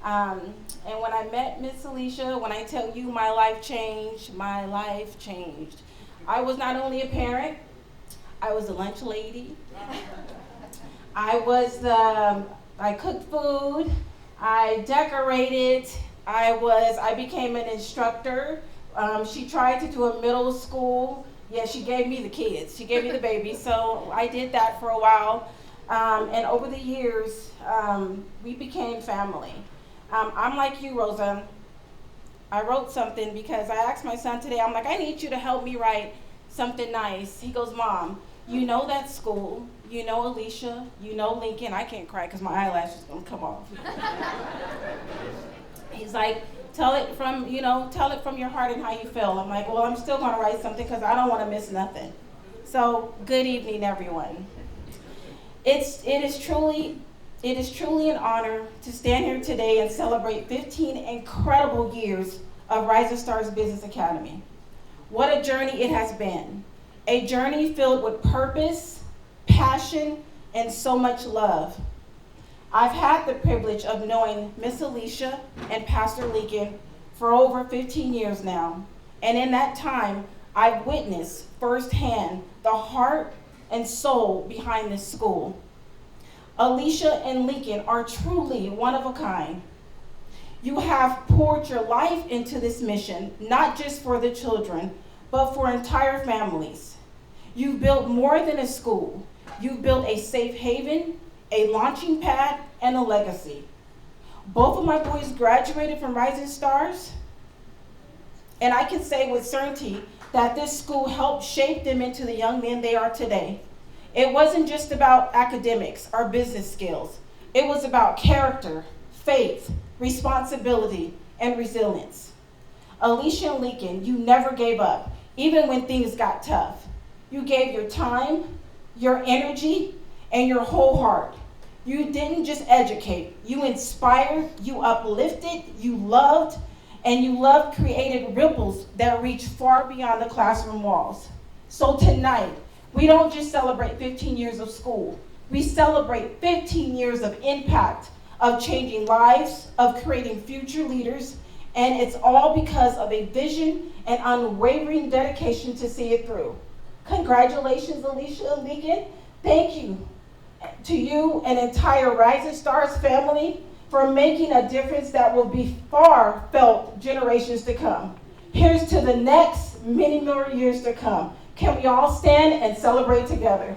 And when I met Miss Alicia, when I tell you my life changed, my life changed. I was not only a parent, I was a lunch lady. I cooked food, I decorated, I became an instructor. She tried to do a middle school. Yeah, she gave me the kids. She gave me the babies. So I did that for a while. And over the years, we became family. I'm like you, Rosa. I wrote something because I asked my son today, I'm like, I need you to help me write something nice. He goes, Mom, you know that school you know Alicia, you know Lincoln. I can't cry because my eyelashes gonna come off. He's like, tell it from your heart and how you feel. I'm like, well, I'm still gonna write something because I don't want to miss nothing. So, good evening, everyone. It is truly an honor to stand here today and celebrate 15 incredible years of Rising Stars Business Academy. What a journey it has been. A journey filled with purpose, passion, and so much love. I've had the privilege of knowing Miss Alicia and Pastor Lincoln for over 15 years now. And in that time, I've witnessed firsthand the heart and soul behind this school. Alicia and Lincoln are truly one of a kind. You have poured your life into this mission, not just for the children, but for entire families. You've built more than a school. You've built a safe haven, a launching pad, and a legacy. Both of my boys graduated from Rising Stars, and I can say with certainty that this school helped shape them into the young men they are today. It wasn't just about academics or business skills. It was about character, faith, responsibility, and resilience. Alicia and Lincoln, you never gave up, even when things got tough. You gave your time, your energy, and your whole heart. You didn't just educate, you inspired, you uplifted, you loved, and you loved created ripples that reach far beyond the classroom walls. So tonight, we don't just celebrate 15 years of school. We celebrate 15 years of impact, of changing lives, of creating future leaders, and it's all because of a vision and unwavering dedication to see it through. Congratulations, Alicia and Lincoln. Thank you to you and entire Rising Stars family for making a difference that will be far felt generations to come. Here's to the next many more years to come. Can we all stand and celebrate together?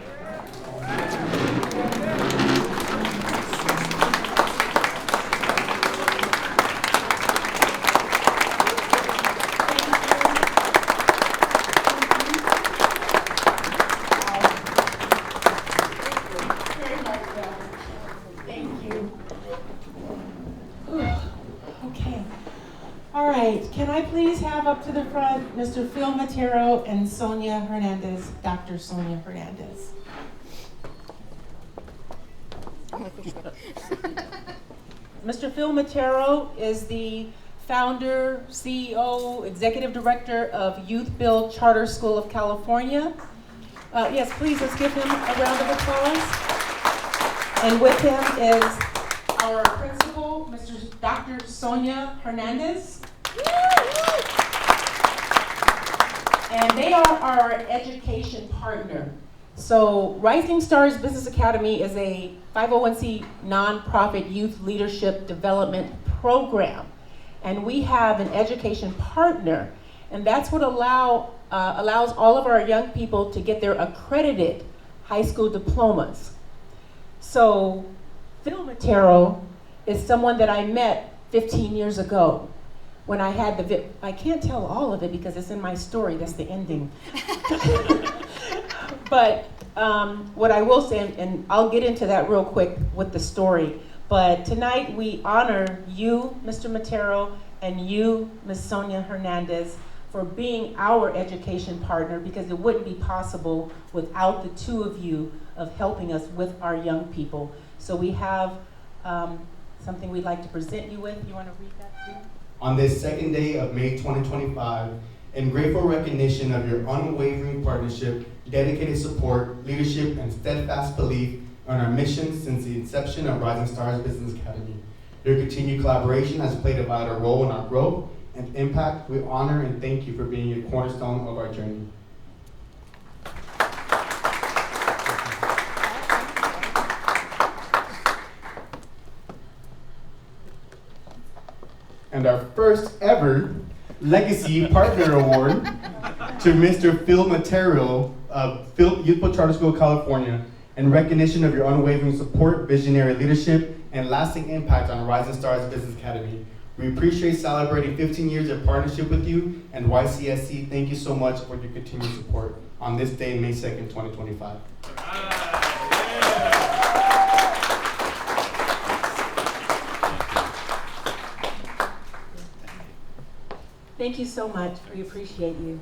Can I please have up to the front Mr. Phil Matero and Sonia Hernandez, Dr. Sonia Hernandez. Mr. Phil Matero is the founder, CEO, executive director of Youth Build Charter School of California. Yes, please, let's give him a round of applause. And with him is our principal, Dr. Sonia Hernandez. And they are our education partner. So Rising Stars Business Academy is a 501c nonprofit youth leadership development program. And we have an education partner, and that's what allows all of our young people to get their accredited high school diplomas. So Phil Matero is someone that I met 15 years ago. When I had I can't tell all of it because it's in my story, that's the ending. But what I will say, and I'll get into that real quick with the story, but tonight we honor you, Mr. Matero, and you, Ms. Sonia Hernandez, for being our education partner, because it wouldn't be possible without the two of you of helping us with our young people. So we have something we'd like to present you with. You want to read that, please? On this second day of May 2025, in grateful recognition of your unwavering partnership, dedicated support, leadership, and steadfast belief on our mission since the inception of Rising Stars Business Academy. Your continued collaboration has played a vital role in our growth and impact. We honor and thank you for being a cornerstone of our journey. And our first ever Legacy Partner Award to Mr. Phil Matero of Youth Build Charter School of California in recognition of your unwavering support, visionary leadership, and lasting impact on Rising Stars Business Academy. We appreciate celebrating 15 years of partnership with you, and YCSC, thank you so much for your continued support on this day, May 2nd, 2025. Thank you so much. We appreciate you.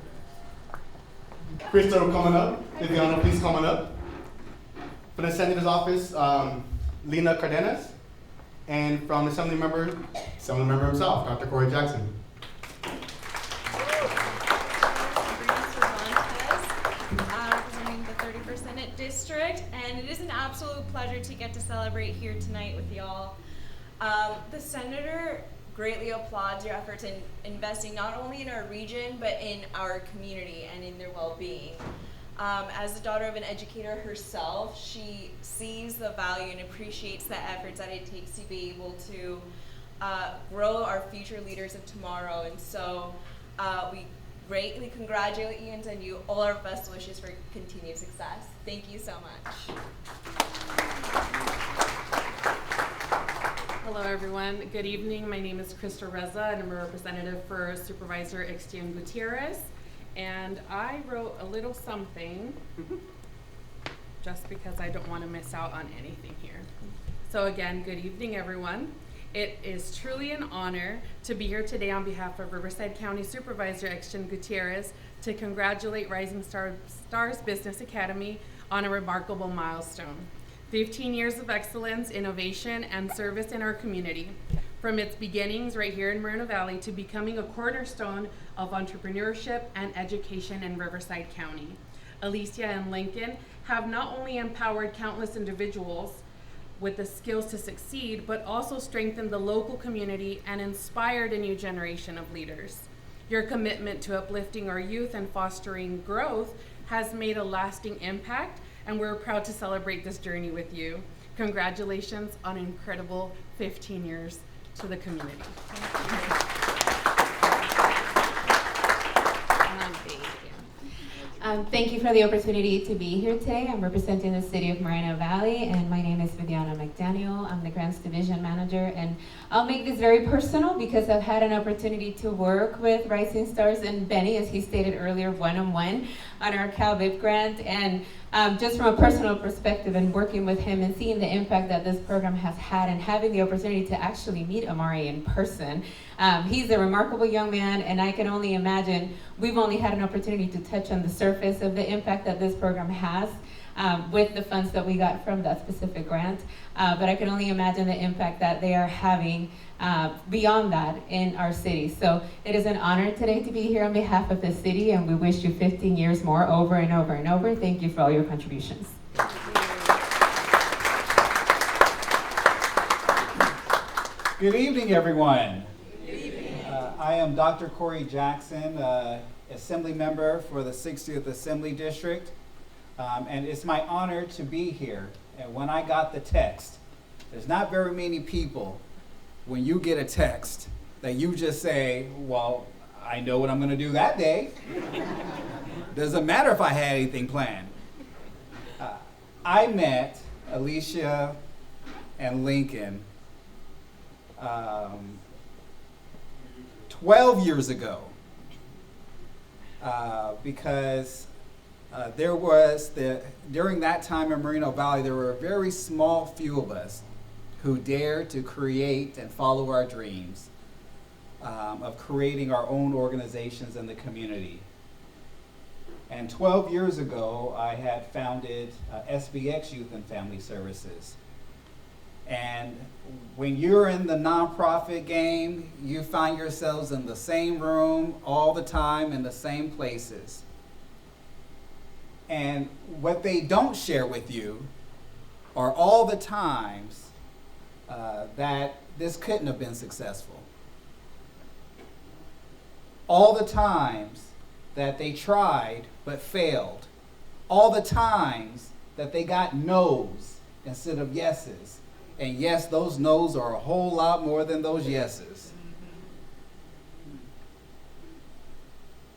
Crystal coming up. Viviana, please coming up. From the Senator's office, Lena Cardenas. And from the Assembly member himself, Dr. Corey Jackson. Representing the 31st Senate District, and it is an absolute pleasure to get to celebrate here tonight with y'all. The Senator greatly applauds your efforts in investing not only in our region, but in our community and in their well-being. As the daughter of an educator herself, she sees the value and appreciates the efforts that it takes to be able to grow our future leaders of tomorrow. And so we greatly congratulate you and send you all our best wishes for continued success. Thank you so much. Hello everyone, good evening. My name is Krista Reza and I'm a representative for Supervisor Ixtian Gutierrez. And I wrote a little something just because I don't want to miss out on anything here. So again, good evening everyone. It is truly an honor to be here today on behalf of Riverside County Supervisor Ixtian Gutierrez to congratulate Rising Stars Business Academy on a remarkable milestone. 15 years of excellence, innovation, and service in our community. From its beginnings right here in Moreno Valley to becoming a cornerstone of entrepreneurship and education in Riverside County. Alicia and Lincoln have not only empowered countless individuals with the skills to succeed, but also strengthened the local community and inspired a new generation of leaders. Your commitment to uplifting our youth and fostering growth has made a lasting impact, and we're proud to celebrate this journey with you. Congratulations on an incredible 15 years to the community. Thank you for the opportunity to be here today. I'm representing the city of Moreno Valley, and my name is Viviana McDaniel. I'm the Grants Division Manager, and I'll make this very personal because I've had an opportunity to work with Rising Stars and Benny, as he stated earlier, one-on-one on our CalVIP grant. And just from a personal perspective and working with him and seeing the impact that this program has had and having the opportunity to actually meet Amari in person, he's a remarkable young man, and I can only imagine, we've only had an opportunity to touch on the surface of the impact that this program has with the funds that we got from that specific grant, but I can only imagine the impact that they are having beyond that in our city. So it is an honor today to be here on behalf of the city, and we wish you 15 years more over and over and over. Thank you for all your contributions. Good evening, everyone. I am Dr. Corey Jackson, Assembly Member for the 60th Assembly District, and it's my honor to be here. And when I got the text, there's not very many people, when you get a text, that you just say, well, I know what I'm going to do that day. Doesn't matter if I had anything planned. I met Alicia and Lincoln 12 years ago because during that time in Moreno Valley, there were a very small few of us who dared to create and follow our dreams of creating our own organizations in the community. And 12 years ago, I had founded SBX Youth and Family Services. And when you're in the nonprofit game, you find yourselves in the same room all the time in the same places. And what they don't share with you are all the times that this couldn't have been successful. All the times that they tried but failed. All the times that they got no's instead of yeses. And yes, those no's are a whole lot more than those yeses.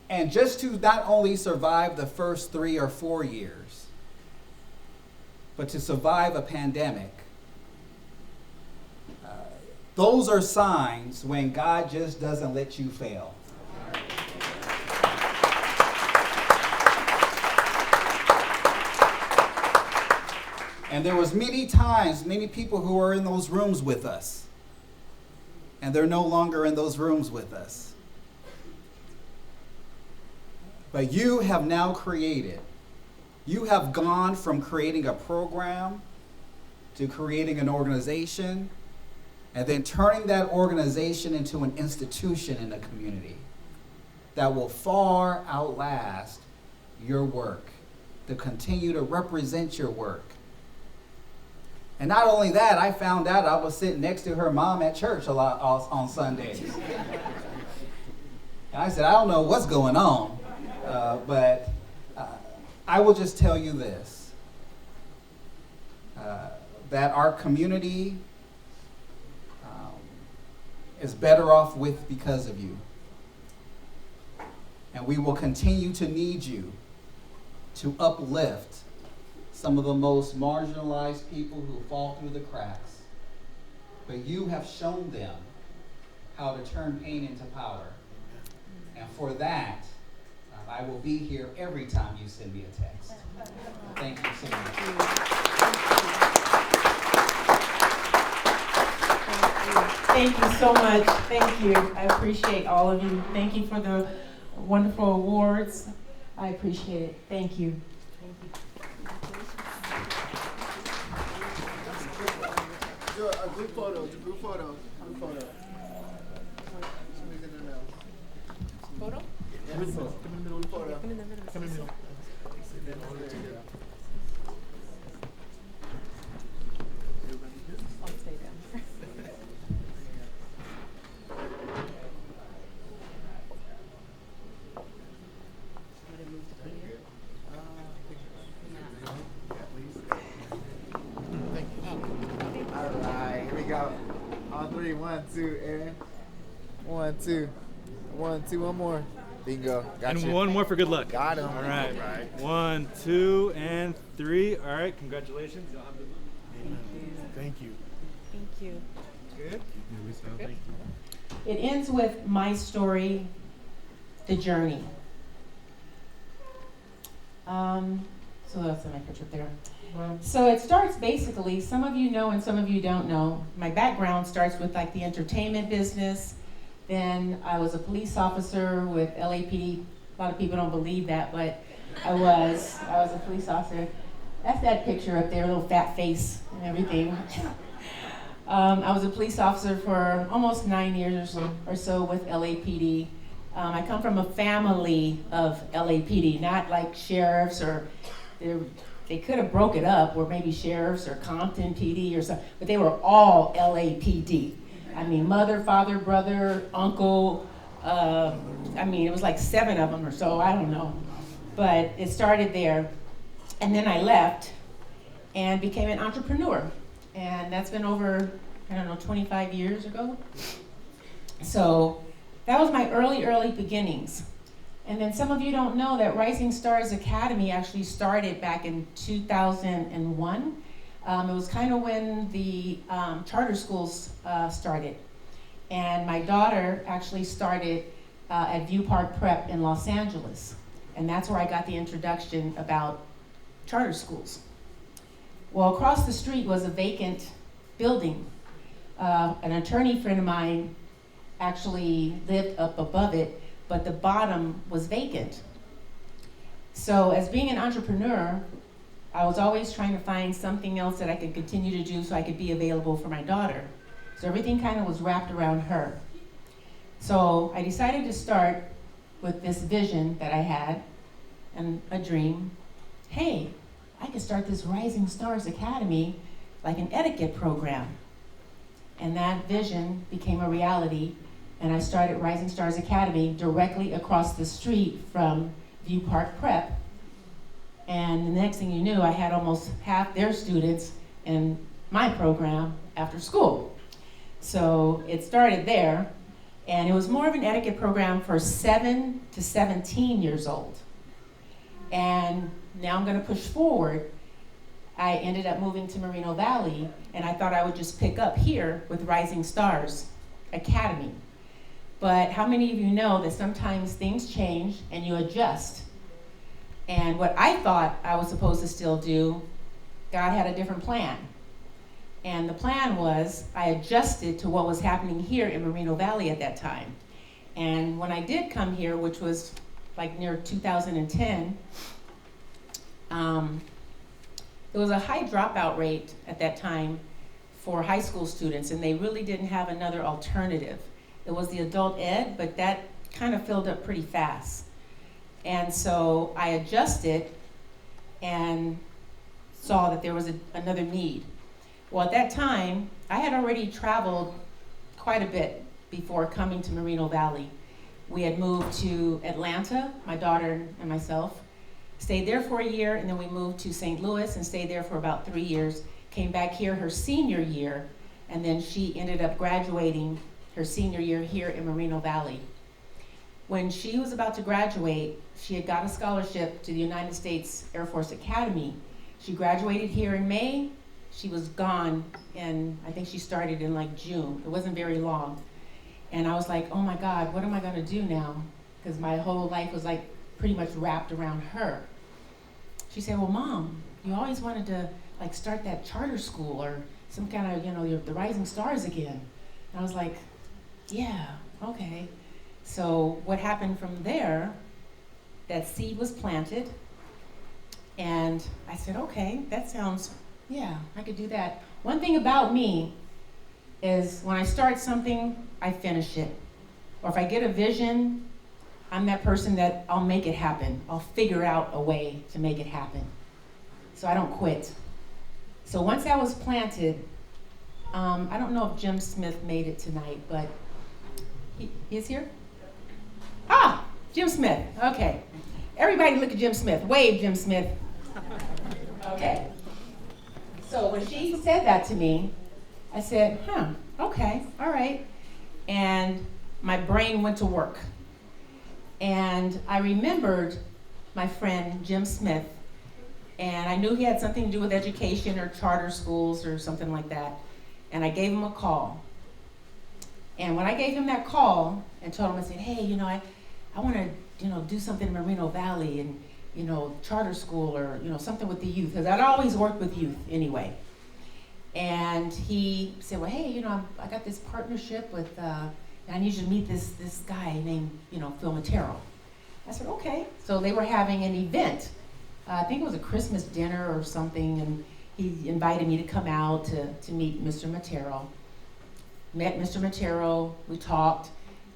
And just to not only survive the first 3 or 4 years, but to survive a pandemic, those are signs when God just doesn't let you fail. And there was many times, many people who were in those rooms with us, and they're no longer in those rooms with us. But you have now created, you have gone from creating a program to creating an organization, and then turning that organization into an institution in the community that will far outlast your work, to continue to represent your work. And not only that, I found out I was sitting next to her mom at church a lot on Sundays. And I said, I don't know what's going on, but I will just tell you this, that our community is better off with because of you. And we will continue to need you to uplift some of the most marginalized people who fall through the cracks. But you have shown them how to turn pain into power. And for that, I will be here every time you send me a text. Thank you so much. Thank you so much. Thank you. I appreciate all of you. Thank you for the wonderful awards. I appreciate it. Thank you. Do a group photo. Group photo. Group photo. Photo? Yeah, group photo. Come in the middle. Photo. Come in the middle. Come in the middle. I'll stay down. All right, here we go. On three, 1, 2, Aaron. 1, 2. 1, 2, one more. Bingo. Got And you. one more for good luck. Got him. All right. Right. 1, 2, and 3. All right. Congratulations. You'll have the Thank you. Thank you. Good? Thank you. It ends with my story, the journey. So that's my picture there. So it starts basically, some of you know and some of you don't know. My background starts with like the entertainment business. Then I was a police officer with LAPD. A lot of people don't believe that, but I was a police officer. That's that picture up there, little fat face and everything. I was a police officer for almost 9 years or so with LAPD. I come from a family of LAPD, not like sheriffs or they could have broke it up, or maybe sheriffs or Compton PD or something, but they were all LAPD. I mean, mother, father, brother, uncle. I mean, it was like 7 of them or so, I don't know. But it started there. And then I left and became an entrepreneur. And that's been over, 25 years ago. So that was my early beginnings. And then some of you don't know that Rising Stars Academy actually started back in 2001. It was kind of when the charter schools started. And my daughter actually started at View Park Prep in Los Angeles. And that's where I got the introduction about charter schools. Well, across the street was a vacant building. An attorney friend of mine actually lived up above it, but the bottom was vacant. So as being an entrepreneur, I was always trying to find something else that I could continue to do so I could be available for my daughter. So everything kind of was wrapped around her. So I decided to start with this vision that I had and a dream. Hey, I could start this Rising Stars Academy, like an etiquette program. And that vision became a reality, and I started Rising Stars Academy directly across the street from View Park Prep. And the next thing you knew, I had almost half their students in my program after school. So it started there, and it was more of an etiquette program for 7 to 17 years old. And now I'm gonna push forward. I ended up moving to Moreno Valley, and I thought I would just pick up here with Rising Stars Academy. But how many of you know that sometimes things change and you adjust? And what I thought I was supposed to still do, God had a different plan. And the plan was I adjusted to what was happening here in Moreno Valley at that time. And when I did come here, which was like near 2010, there was a high dropout rate at that time for high school students, and they really didn't have another alternative. It was the adult ed, but that kind of filled up pretty fast. And so I adjusted and saw that there was another need. Well, at that time, I had already traveled quite a bit before coming to Moreno Valley. We had moved to Atlanta, my daughter and myself, stayed there for a year, and then we moved to St. Louis and stayed there for about 3 years, came back here her senior year, and then she ended up graduating her senior year here in Moreno Valley. When she was about to graduate, she had got a scholarship to the United States Air Force Academy. She graduated here in May. She was gone, and I think she started in like June. It wasn't very long. And I was like, oh my God, what am I gonna do now? Because my whole life was like pretty much wrapped around her. She said, well, Mom, you always wanted to like start that charter school or some kind of, you know, the Rising Stars again. And I was like, yeah, okay. So what happened from there, that seed was planted, and I said, okay, that sounds, yeah, I could do that. One thing about me is when I start something, I finish it. Or if I get a vision, I'm that person that I'll make it happen. I'll figure out a way to make it happen. So I don't quit. So once that was planted, I don't know if Jim Smith made it tonight, but he is here? Ah, Jim Smith, okay. Everybody look at Jim Smith. Wave, Jim Smith. Okay. So when she said that to me, I said, okay, all right. And my brain went to work. And I remembered my friend Jim Smith, and I knew he had something to do with education or charter schools or something like that. And I gave him a call. And when I gave him that call and told him, I said, hey, you know, I want to, you know, do something in Moreno Valley and, you know, charter school or, you know, something with the youth, because I'd always worked with youth anyway. And he said, well, hey, you know, I got this partnership with, I need you to meet this guy named, you know, Phil Matero. I said, okay. So they were having an event. I think it was a Christmas dinner or something, and he invited me to come out to meet Mr. Matero. Met Mr. Matero, we talked,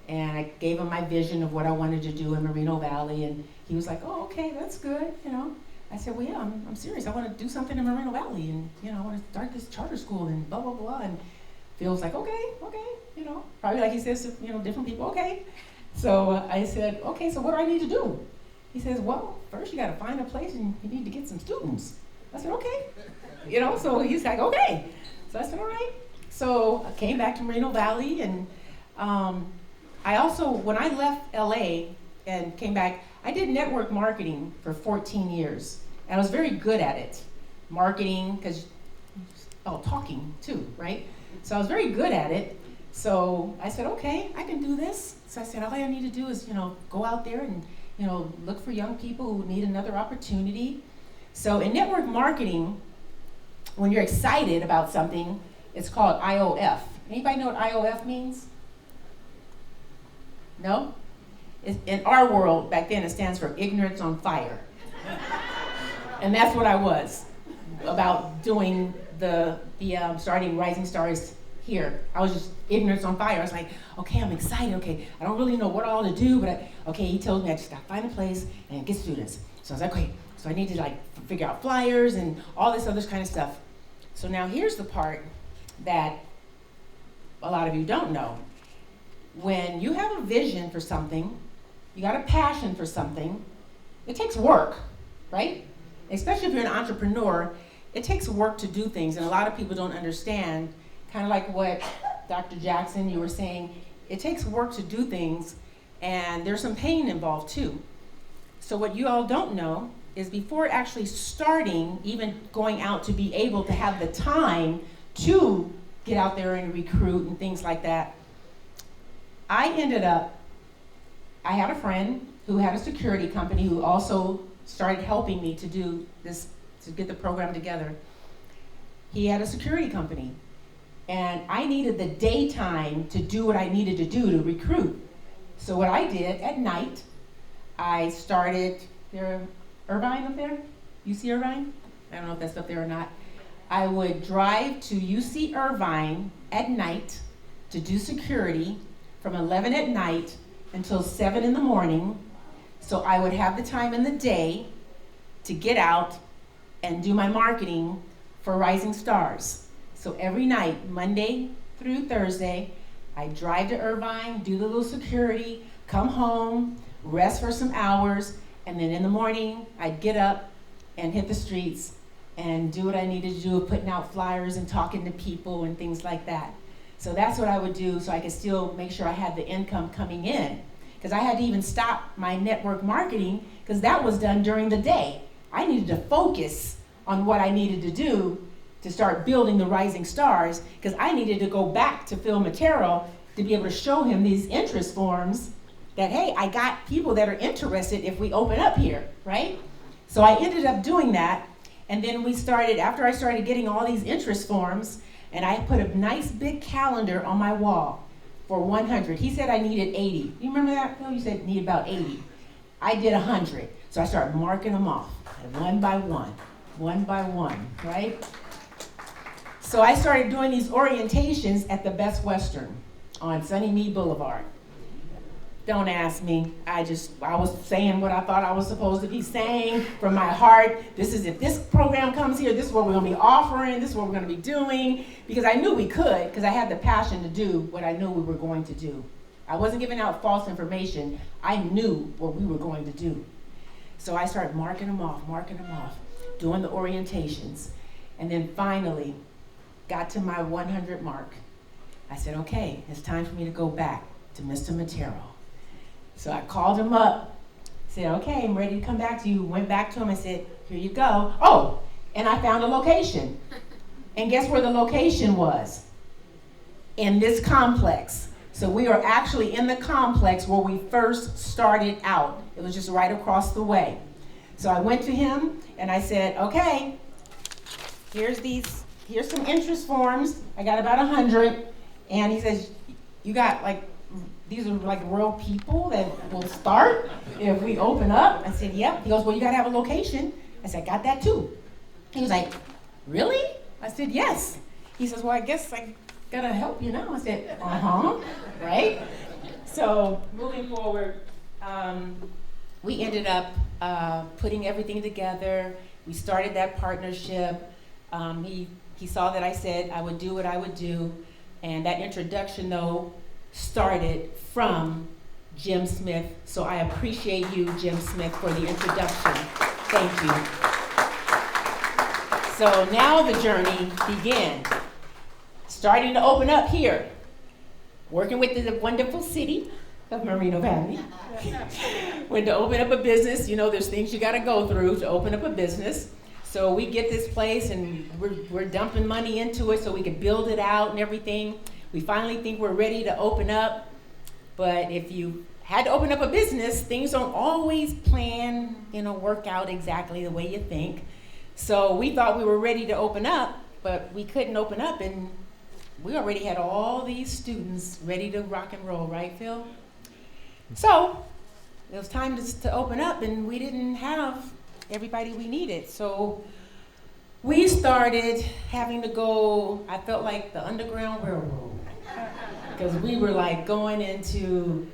and I gave him my vision of what I wanted to do in Moreno Valley, and he was like, oh, okay, that's good, you know. I said, well, yeah, I'm serious. I want to do something in Moreno Valley, and, you know, I want to start this charter school and blah, blah, blah. And Phil's like, okay, you know, probably like he says to, you know, different people, okay. So I said, okay, so what do I need to do? He says, well, first you got to find a place and you need to get some students. I said, okay. You know, so he's like, okay. So I said, all right. So I came back to Moreno Valley, and I also, when I left LA and came back, I did network marketing for 14 years. And I was very good at it. Marketing, because, talking too, right? So I was very good at it. So I said, okay, I can do this. So I said, all I need to do is, you know, go out there and, you know, look for young people who need another opportunity. So in network marketing, when you're excited about something, it's called IOF. Anybody know what IOF means? No? In our world, back then, it stands for ignorance on fire. And that's what I was about doing starting Rising Stars here. I was just ignorance on fire. I was like, okay, I'm excited. Okay, I don't really know what all to do, but he told me I just got to find a place and get students. So I was like, okay, so I need to like figure out flyers and all this other kind of stuff. So now here's the part that a lot of you don't know. When you have a vision for something, you got a passion for something, it takes work, right? Especially if you're an entrepreneur, it takes work to do things, and a lot of people don't understand, kind of like what Dr. Jackson, you were saying, it takes work to do things, and there's some pain involved too. So what you all don't know is before actually starting, even going out to be able to have the time to get out there and recruit and things like that, I had a friend who had a security company who also started helping me to do this, to get the program together. He had a security company, and I needed the daytime to do what I needed to do to recruit. So what I did at night, I started, there, Irvine up there? UC Irvine? I don't know if that's up there or not. I would drive to UC Irvine at night to do security from 11 at night until 7 in the morning. So I would have the time in the day to get out and do my marketing for Rising Stars. So every night, Monday through Thursday, I drive to Irvine, do the little security, come home, rest for some hours, and then in the morning, I'd get up and hit the streets and do what I needed to do, putting out flyers and talking to people and things like that. So that's what I would do so I could still make sure I had the income coming in. Because I had to even stop my network marketing because that was done during the day. I needed to focus on what I needed to do to start building the Rising Stars because I needed to go back to Phil Matero to be able to show him these interest forms that, hey, I got people that are interested if we open up here, right? So I ended up doing that. And then we started, after I started getting all these interest forms, and I put a nice big calendar on my wall for 100. He said I needed 80. You remember that, Phil? You said you need about 80. I did 100. So I started marking them off, one by one, right? So I started doing these orientations at the Best Western on Sunny Mead Boulevard. Don't ask me. I was saying what I thought I was supposed to be saying from my heart. This is, if this program comes here, this is what we're gonna be offering, this is what we're gonna be doing, because I knew we could, because I had the passion to do what I knew we were going to do. I wasn't giving out false information. I knew what we were going to do. So I started marking them off, doing the orientations, and then finally got to my 100 mark. I said, okay, it's time for me to go back to Mr. Matero. So I called him up, said, okay, I'm ready to come back to you. Went back to him and said, here you go. Oh, and I found a location. And guess where the location was? In this complex. So we are actually in the complex where we first started out. It was just right across the way. So I went to him and I said, okay, here's some interest forms. I got about 100. And he says, you got these are like real people that will start if we open up. I said, yep. He goes, well, you gotta have a location. I said, I got that too. He was like, really? I said, yes. He says, well, I guess I gotta help you now. I said, right? So moving forward, we ended up putting everything together. We started that partnership. He saw that I said I would do what I would do. And that introduction, though, started from Jim Smith. So I appreciate you, Jim Smith, for the introduction. Thank you. So now the journey began. Starting to open up here. Working with the wonderful city of Moreno Valley. When to open up a business, you know, there's things you gotta go through to open up a business. So we get this place and we're dumping money into it so we can build it out and everything. We finally think we're ready to open up, but if you had to open up a business, things don't always work out exactly the way you think. So we thought we were ready to open up, but we couldn't open up, and we already had all these students ready to rock and roll, right, Phil? So it was time to open up, and we didn't have everybody we needed. So we started having to go, I felt like the Underground Railroad. Because we were like going into,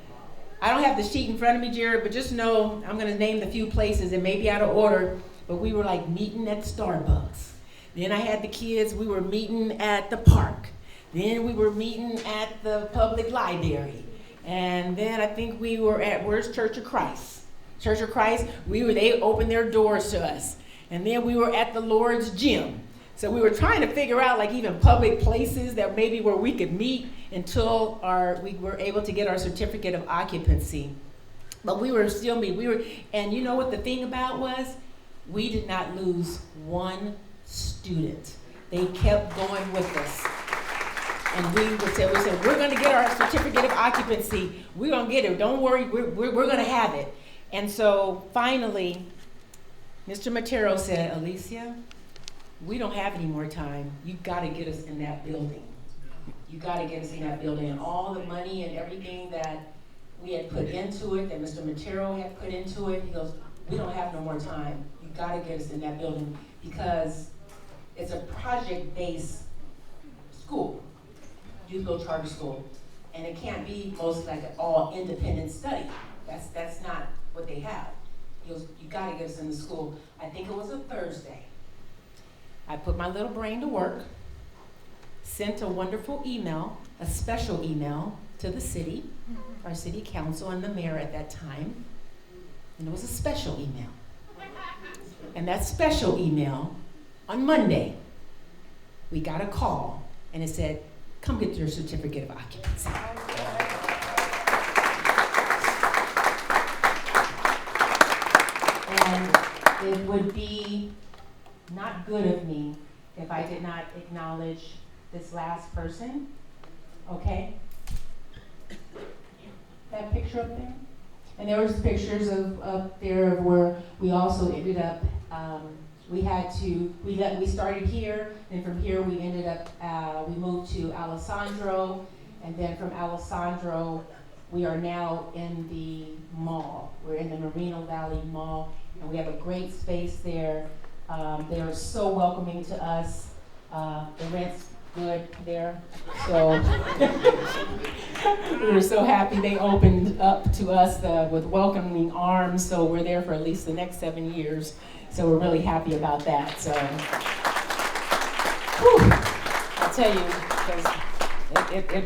I don't have the sheet in front of me, Jared, but just know I'm gonna name the few places and maybe out of order, but we were like meeting at Starbucks. Then I had the kids, we were meeting at the park. Then we were meeting at the public library. And then I think we were at, where's Church of Christ? Church of Christ, they opened their doors to us. And then we were at the Lord's Gym. So we were trying to figure out like even public places that maybe where we could meet until we were able to get our certificate of occupancy. But we were still meeting. And you know what the thing about was? We did not lose one student. They kept going with us. And we said, we're gonna get our certificate of occupancy. We're gonna get it, don't worry, we're gonna have it. And so finally, Mr. Matero said, Alicia, we don't have any more time. You gotta get us in that building. You gotta get us in that building. And all the money and everything that we had put into it, that Mr. Matero had put into it. He goes, we don't have no more time. You gotta get us in that building because it's a project-based school, youth-go charter school, and it can't be most like an all independent study. That's not what they have. He goes, you gotta get us in the school. I think it was a Thursday. I put my little brain to work, sent a wonderful email, a special email to the city, our city council and the mayor at that time, and it was a special email. And that special email, on Monday, we got a call, and it said, come get your certificate of occupancy. And it would be not good of me if I did not acknowledge this last person, okay? That picture up there? And there was pictures of up there where we also ended up, we started here, and from here we ended up, we moved to Alessandro, and then from Alessandro, we are now in the mall. We're in the Moreno Valley Mall, and we have a great space there. They are so welcoming to us. The rent's good there, so we were so happy they opened up to us with welcoming arms, so we're there for at least the next 7 years, so we're really happy about that. So I'll tell you, because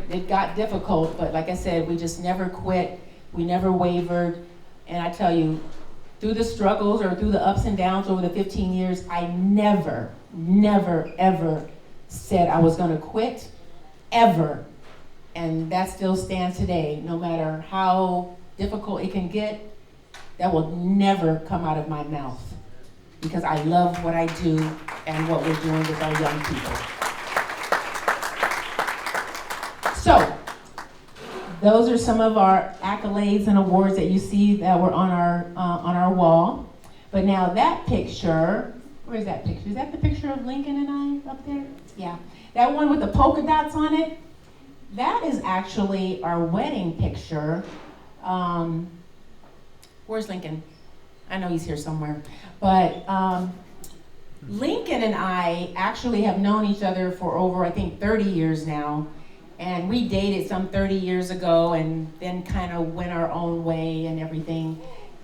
it got difficult, but like I said, we just never quit, we never wavered, and I tell you, through the struggles or through the ups and downs over the 15 years, I never, ever said I was gonna quit, ever. And that still stands today. No matter how difficult it can get, that will never come out of my mouth because I love what I do and what we're doing with our young people. So, those are some of our accolades and awards that you see that were on our wall. But now that picture, where's that picture? Is that the picture of Lincoln and I up there? Yeah. That one with the polka dots on it, that is actually our wedding picture. Where's Lincoln? I know he's here somewhere. But Lincoln and I actually have known each other for over, I think, 30 years now. And we dated some 30 years ago and then kind of went our own way and everything.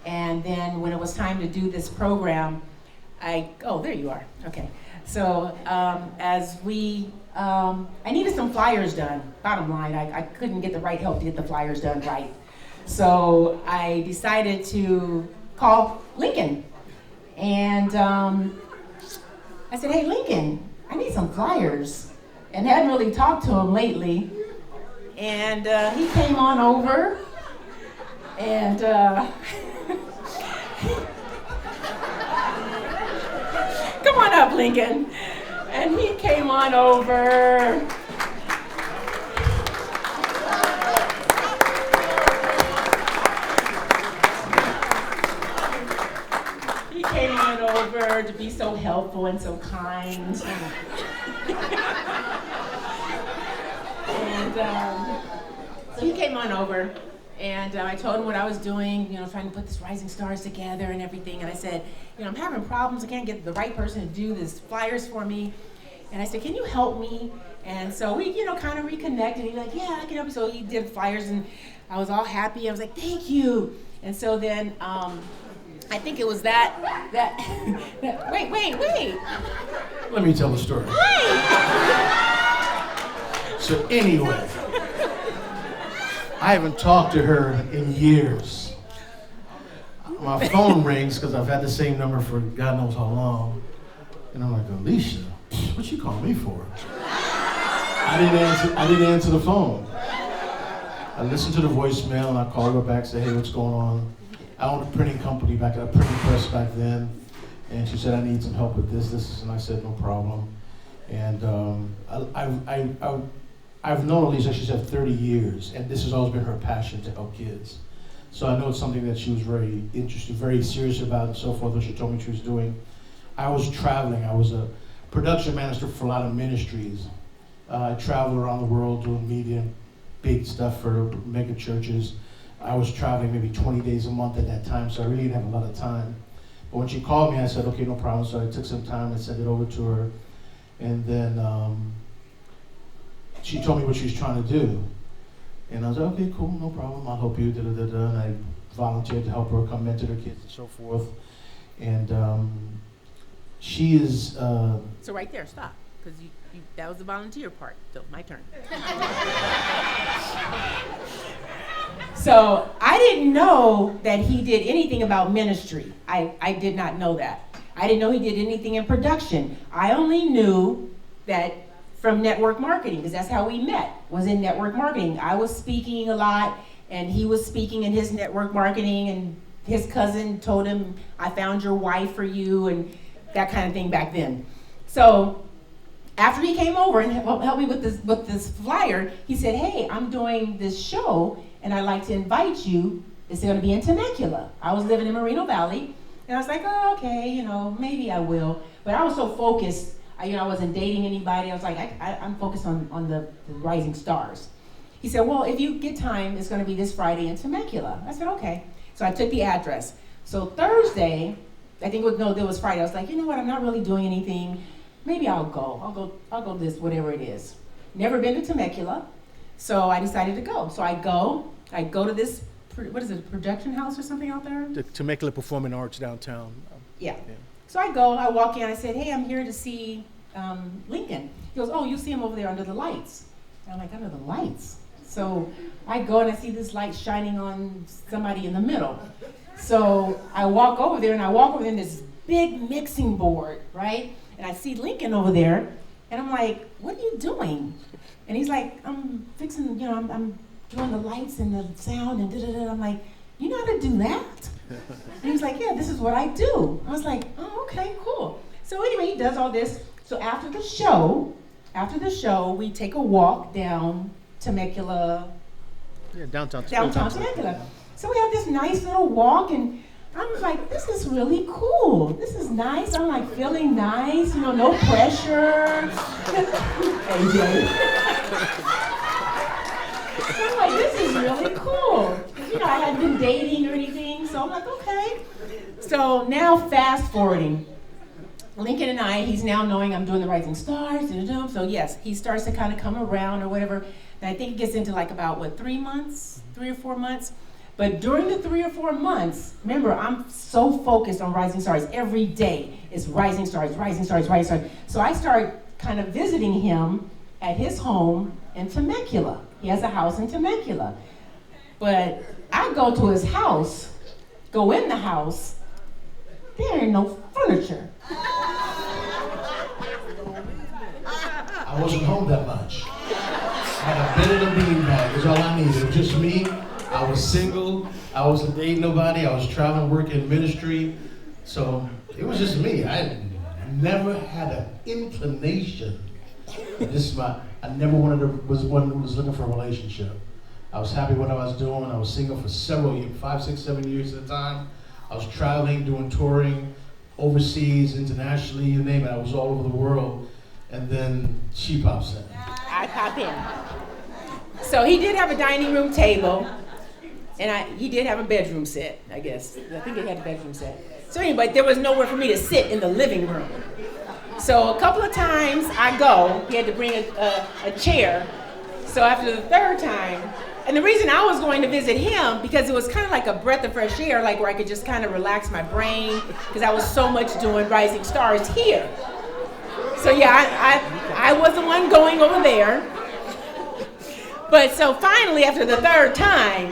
And then when it was time to do this program, oh, there you are, okay. So as I needed some flyers done, bottom line, I couldn't get the right help to get the flyers done right. So I decided to call Lincoln. And I said, hey, Lincoln, I need some flyers. And hadn't really talked to him lately. And he came on over and come on up, Lincoln. And he came on over. He came on over to be so helpful and so kind. So he came on over, and I told him what I was doing, trying to put this Rising Stars together and everything. And I said, I'm having problems. I can't get the right person to do this flyers for me. And I said, can you help me? And so we, kind of reconnected. He's like, yeah, I can help you. So he did flyers, and I was all happy. I was like, thank you. And so then I think it was that wait. Let me tell the story. So anyway, I haven't talked to her in years. My phone rings because I've had the same number for God knows how long. And I'm like, Alicia, what you call me for? I didn't answer the phone. I listened to the voicemail and I called her back, said, hey, what's going on? I owned a printing company a printing press back then. And she said, I need some help with this, and I said, no problem. And I've known Alicia, she's had 30 years, and this has always been her passion to help kids. So I know it's something that she was very interested, very serious about and so forth, when she told me she was doing. I was traveling. I was a production manager for a lot of ministries. I traveled around the world doing media, big stuff for mega churches. I was traveling maybe 20 days a month at that time, so I really didn't have a lot of time. But when she called me, I said, okay, no problem. So I took some time and sent it over to her. And then she told me what she was trying to do. And I was like, okay, cool, no problem. I'll help you, da-da-da-da. And I volunteered to help her come mentor her kids and so forth. And she is... So right there, stop, because that was the volunteer part. So my turn. So I didn't know that he did anything about ministry. I did not know that. I didn't know he did anything in production. I only knew that from network marketing, because that's how we met, was in network marketing. I was speaking a lot, and he was speaking in his network marketing, and his cousin told him, I found your wife for you, and that kind of thing back then. So after he came over and helped me with this flyer, he said, hey, I'm doing this show, and I'd like to invite you. It's going to be in Temecula. I was living in Moreno Valley, and I was like, oh, okay, maybe I will. But I was so focused, I wasn't dating anybody. I was like, I'm focused on the rising stars. He said, well, if you get time, it's going to be this Friday in Temecula. I said, okay. So I took the address. So Thursday, I think it was Friday. I was like, you know what? I'm not really doing anything. Maybe I'll go. I'll go this, whatever it is. Never been to Temecula. So I decided to go. So I go to this, what is it, production house or something out there? The Temecula Performing Arts downtown. Yeah. So I go, I walk in, I said, hey, I'm here to see Lincoln. He goes, oh, you see him over there under the lights. And I'm like, under the lights? So I go and I see this light shining on somebody in the middle. So I walk over there and this big mixing board, right? And I see Lincoln over there, and I'm like, what are you doing? And he's like, I'm fixing, I'm doing the lights and the sound and da-da-da. I'm like, you know how to do that? And he's like, yeah, this is what I do. I was like, oh, okay, cool. So anyway, he does all this. So after the show, we take a walk down Temecula. Yeah, downtown Temecula. So we have this nice little walk, and I'm like, this is really cool. This is nice. I'm like feeling nice, no pressure. AJ. So I'm like, this is really cool. I hadn't been dating or anything, so I'm like, okay. So now fast forwarding. Lincoln and he's now knowing I'm doing the Rising Stars, so yes, he starts to kind of come around or whatever. And I think it gets into like about, 3 or 4 months? But during the 3 or 4 months, remember, I'm so focused on Rising Stars. Every day is Rising Stars, Rising Stars, Rising Stars. So I start kind of visiting him at his home in Temecula. He has a house in Temecula. But I go to his house, go in the house, there ain't no furniture. I wasn't home that much. I had a bed and a beanbag, is all I needed. It was just me. I was single. I wasn't dating nobody. I was traveling, working ministry. So it was just me. I never had an inclination. I never was one who was looking for a relationship. I was happy what I was doing. I was single for several years, 5, 6, 7 years at a time. I was traveling, doing touring, overseas, internationally, you name it. I was all over the world. And then she pops in. I pop in. So he did have a dining room table, and he did have a bedroom set, I guess. I think he had a bedroom set. So anyway, there was nowhere for me to sit in the living room. So a couple of times I go, he had to bring a chair. So after the third time, and the reason I was going to visit him, because it was kind of like a breath of fresh air, like where I could just kind of relax my brain, because I was so much doing Rising Stars here. So yeah, I was the one going over there. But so finally, after the third time,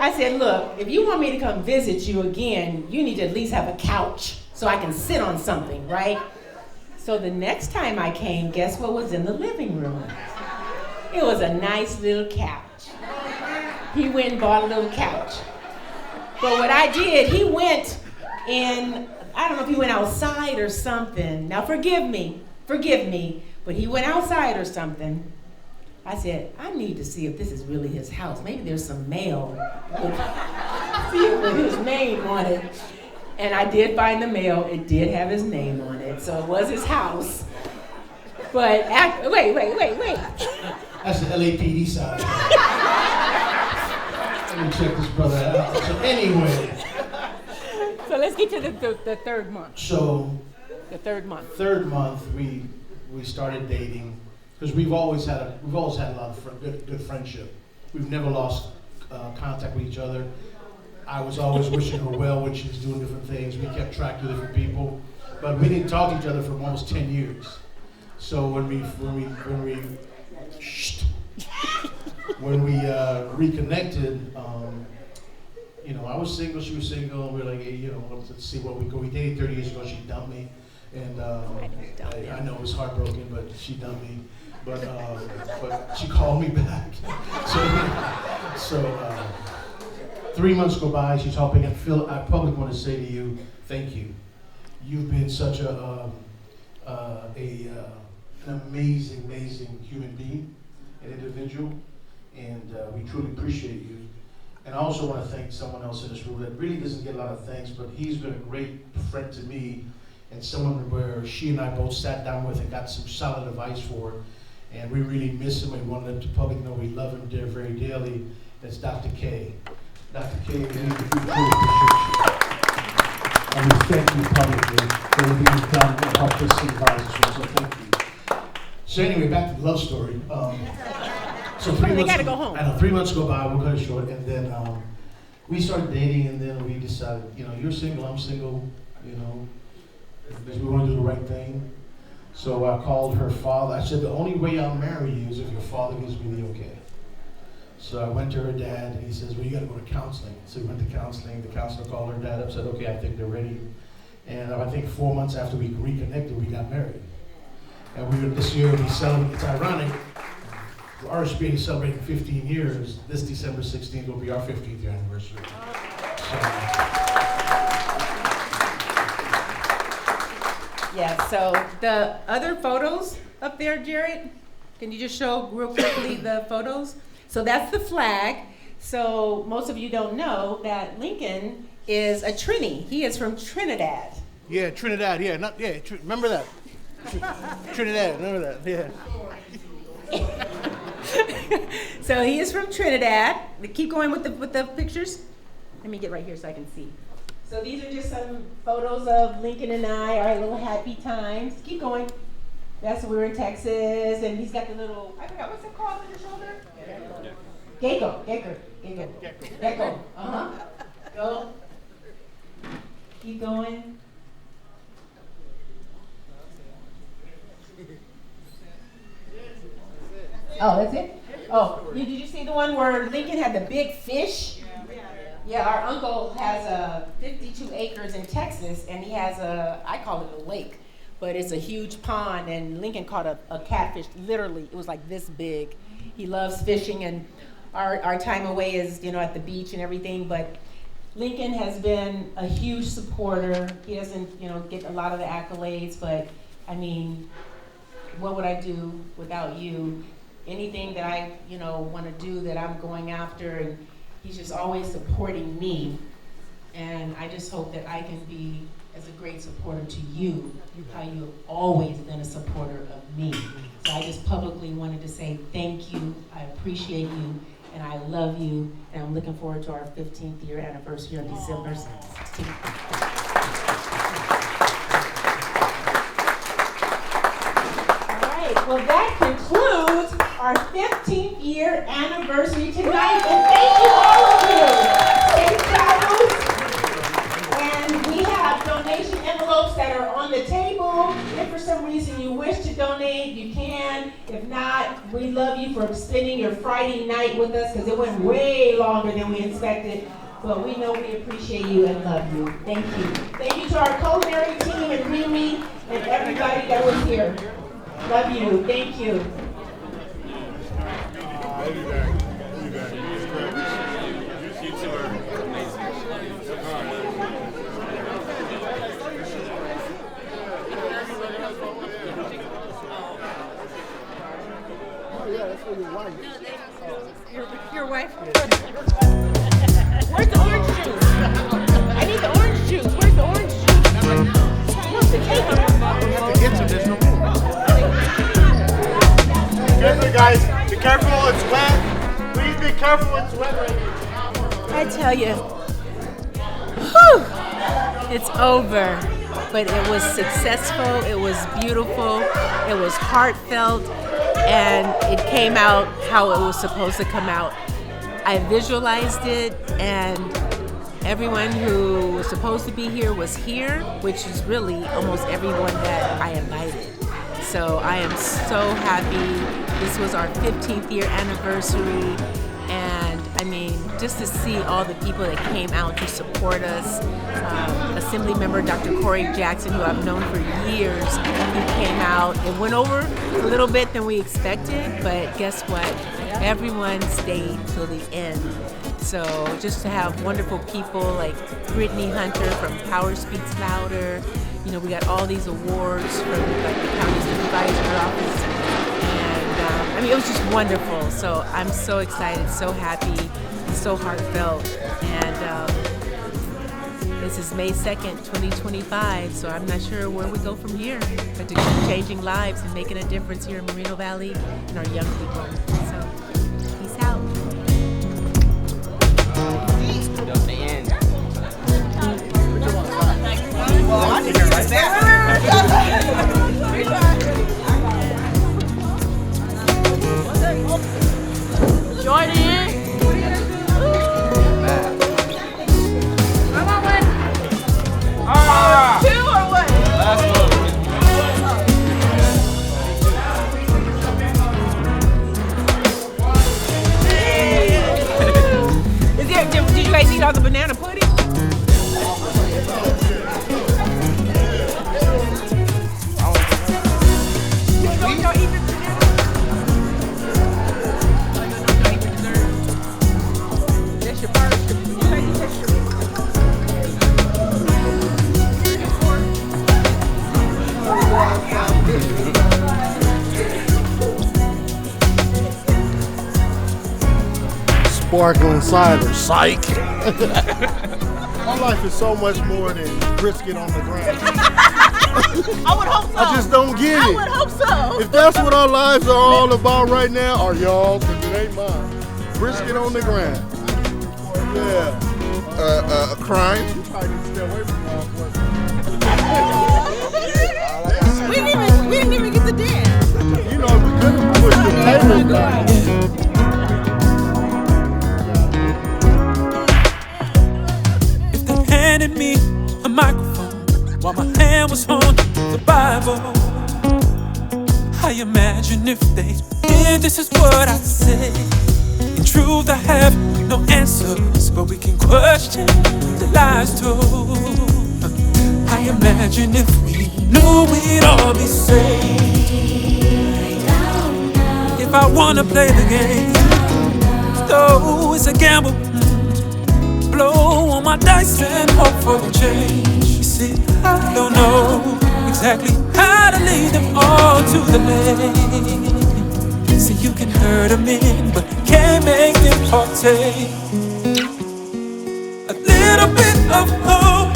I said, look, if you want me to come visit you again, you need to at least have a couch so I can sit on something, right? So the next time I came, guess what was in the living room? It was a nice little couch. He went and bought a little couch. But what I did, he went in, I don't know if he went outside or something. Now forgive me, but he went outside or something. I said, I need to see if this is really his house. Maybe there's some mail. See if with his name on it. And I did find the mail. It did have his name on it, so it was his house. But wait. That's the LAPD side. Let me check this brother out. So anyway. So let's get to the third month. So. The third month. Third month, we started dating because we've always had a lot of good friendship. We've never lost contact with each other. I was always wishing her well when she was doing different things. We kept track of different people, but we didn't talk to each other for almost 10 years. So when we reconnected, I was single, she was single, and we were like, hey, let's see what we go. We dated 30 years ago. She dumped me, and I know it was heartbroken, but she dumped me. But she called me back. So 3 months go by. She's helping, and Phil, I probably want to say to you, thank you. You've been such an amazing human being, an individual, and we truly appreciate you. And I also want to thank someone else in this room that really doesn't get a lot of thanks, but he's been a great friend to me, and someone where she and I both sat down with and got some solid advice for. And we really miss him, and we want to let the public know we love him very dearly. That's Dr. K. Dr. K, we truly appreciate you. And we thank you publicly for everything you've done to help us advise us. So thank you. So anyway, back to the love story. So 3 months. Gotta go home. I know 3 months go by. We'll cut it short, and then we started dating, and then we decided, you're single, I'm single, because we want to do the right thing. So I called her father. I said, the only way I'll marry you is if your father gives me the okay. So I went to her dad, and he says, well, you got to go to counseling. So we went to counseling. The counselor called her dad up, said, okay, I think they're ready. And I think 4 months after we reconnected, we got married. And this year, we celebrate, it's ironic, the RSBA is celebrating 15 years. This December 16th will be our 15th year anniversary. Yeah, so the other photos up there, Jared, can you just show real quickly the photos? So that's the flag. So most of you don't know that Lincoln is a Trini. He is from Trinidad. Yeah, Trinidad, remember that. Trinidad, remember that, yeah. So he is from Trinidad. Keep going with the pictures. Let me get right here so I can see. So these are just some photos of Lincoln and I, our little happy times. Keep going. That's when we were in Texas, and he's got the little, I forgot, what's it called on your shoulder? Gecko. Uh-huh. Go. Keep going. Oh, that's it? Oh, did you see the one where Lincoln had the big fish? Yeah, our uncle has 52 acres in Texas, and he has I call it a lake, but it's a huge pond, and Lincoln caught a catfish, literally, it was like this big. He loves fishing, and our time away is, at the beach and everything, but Lincoln has been a huge supporter. He doesn't, get a lot of the accolades, but I mean, what would I do without you? Anything that I, want to do that I'm going after, and he's just always supporting me. And I just hope that I can be as a great supporter to you, how you have always been a supporter of me. So I just publicly wanted to say thank you, I appreciate you, and I love you, and I'm looking forward to our 15th year anniversary on December 16th. Well, that concludes our 15th year anniversary tonight, and thank you all of you. Safe travels. And we have donation envelopes that are on the table. If for some reason you wish to donate, you can. If not, we love you for spending your Friday night with us, because it went way longer than we expected. But we know we appreciate you and love you. Thank you. Thank you to our culinary team and Remy and everybody that was here. Love you. Thank you. You two are amazing. Oh yeah, that's for your wife. Your wife? Where's the orange juice? I need the orange juice. Where's the orange juice? Where's the cake? We have to get some, there's no more. Careful, guys. Be careful, it's wet. Please be careful, it's wet right here. I tell you, whew, it's over. But it was successful, it was beautiful, it was heartfelt, and it came out how it was supposed to come out. I visualized it, and everyone who was supposed to be here was here, which is really almost everyone that I invited. So I am so happy. This was our 15th year anniversary, and I mean, just to see all the people that came out to support us. Assembly member Dr. Corey Jackson, who I've known for years, he came out. It went over a little bit than we expected, but guess what? Everyone stayed till the end. So just to have wonderful people like Brittany Hunter from Power Speaks Louder. You know, we got all these awards from like the county supervisor office. And I mean, it was just wonderful. So I'm so excited, so happy, so heartfelt. And this is May 2nd, 2025, so I'm not sure where we go from here, but to keep changing lives and making a difference here in Moreno Valley and our young people. So, peace out. Join in. Two or what? Last one. Did you guys eat all the banana pudding? Y'all eat the That's your first. You guys eat that sugar. Sparkling cider, psych. My life is so much more than brisket on the ground. I would hope so. I just don't get it. I would hope so. If that's what our lives are all about right now, or y'all, because it ain't mine. Brisket on the ground. Yeah. A crime. You probably need to stay away from y'all. We didn't even get to dance. You know, we could have pushed the tables back. Handed me a microphone while my hand was on the Bible. I imagine if they did, this is what I'd say. In truth, I have no answers, but we can question the lies told. I imagine if we knew we'd all be saved. If I wanna play the game, though it's a gamble, blow on my dice and hope for a change. You see, I don't know exactly how to lead them all to the lane. See, you can hurt them in, but can't make them partake. A little bit of hope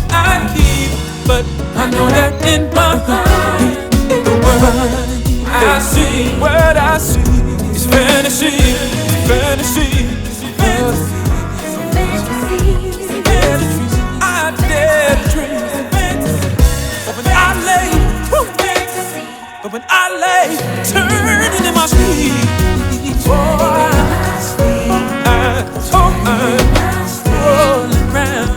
I keep, but I know that in my heart, the word I see, what I see is fantasy, fantasy, fantasy. I dare dream, but when I lay, turning in my sleep, rolling round,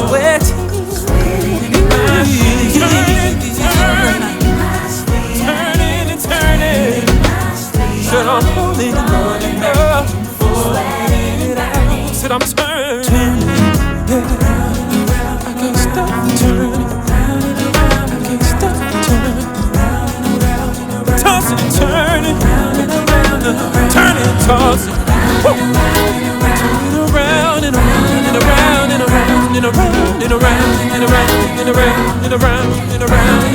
sweating, turning and turning, said I'm holding up, said I'm turning. I can't stop turning. I can't stop turning. Tossing and turning. Turning and tossing. Turning around and around and around and around and around and around and around and around and around and around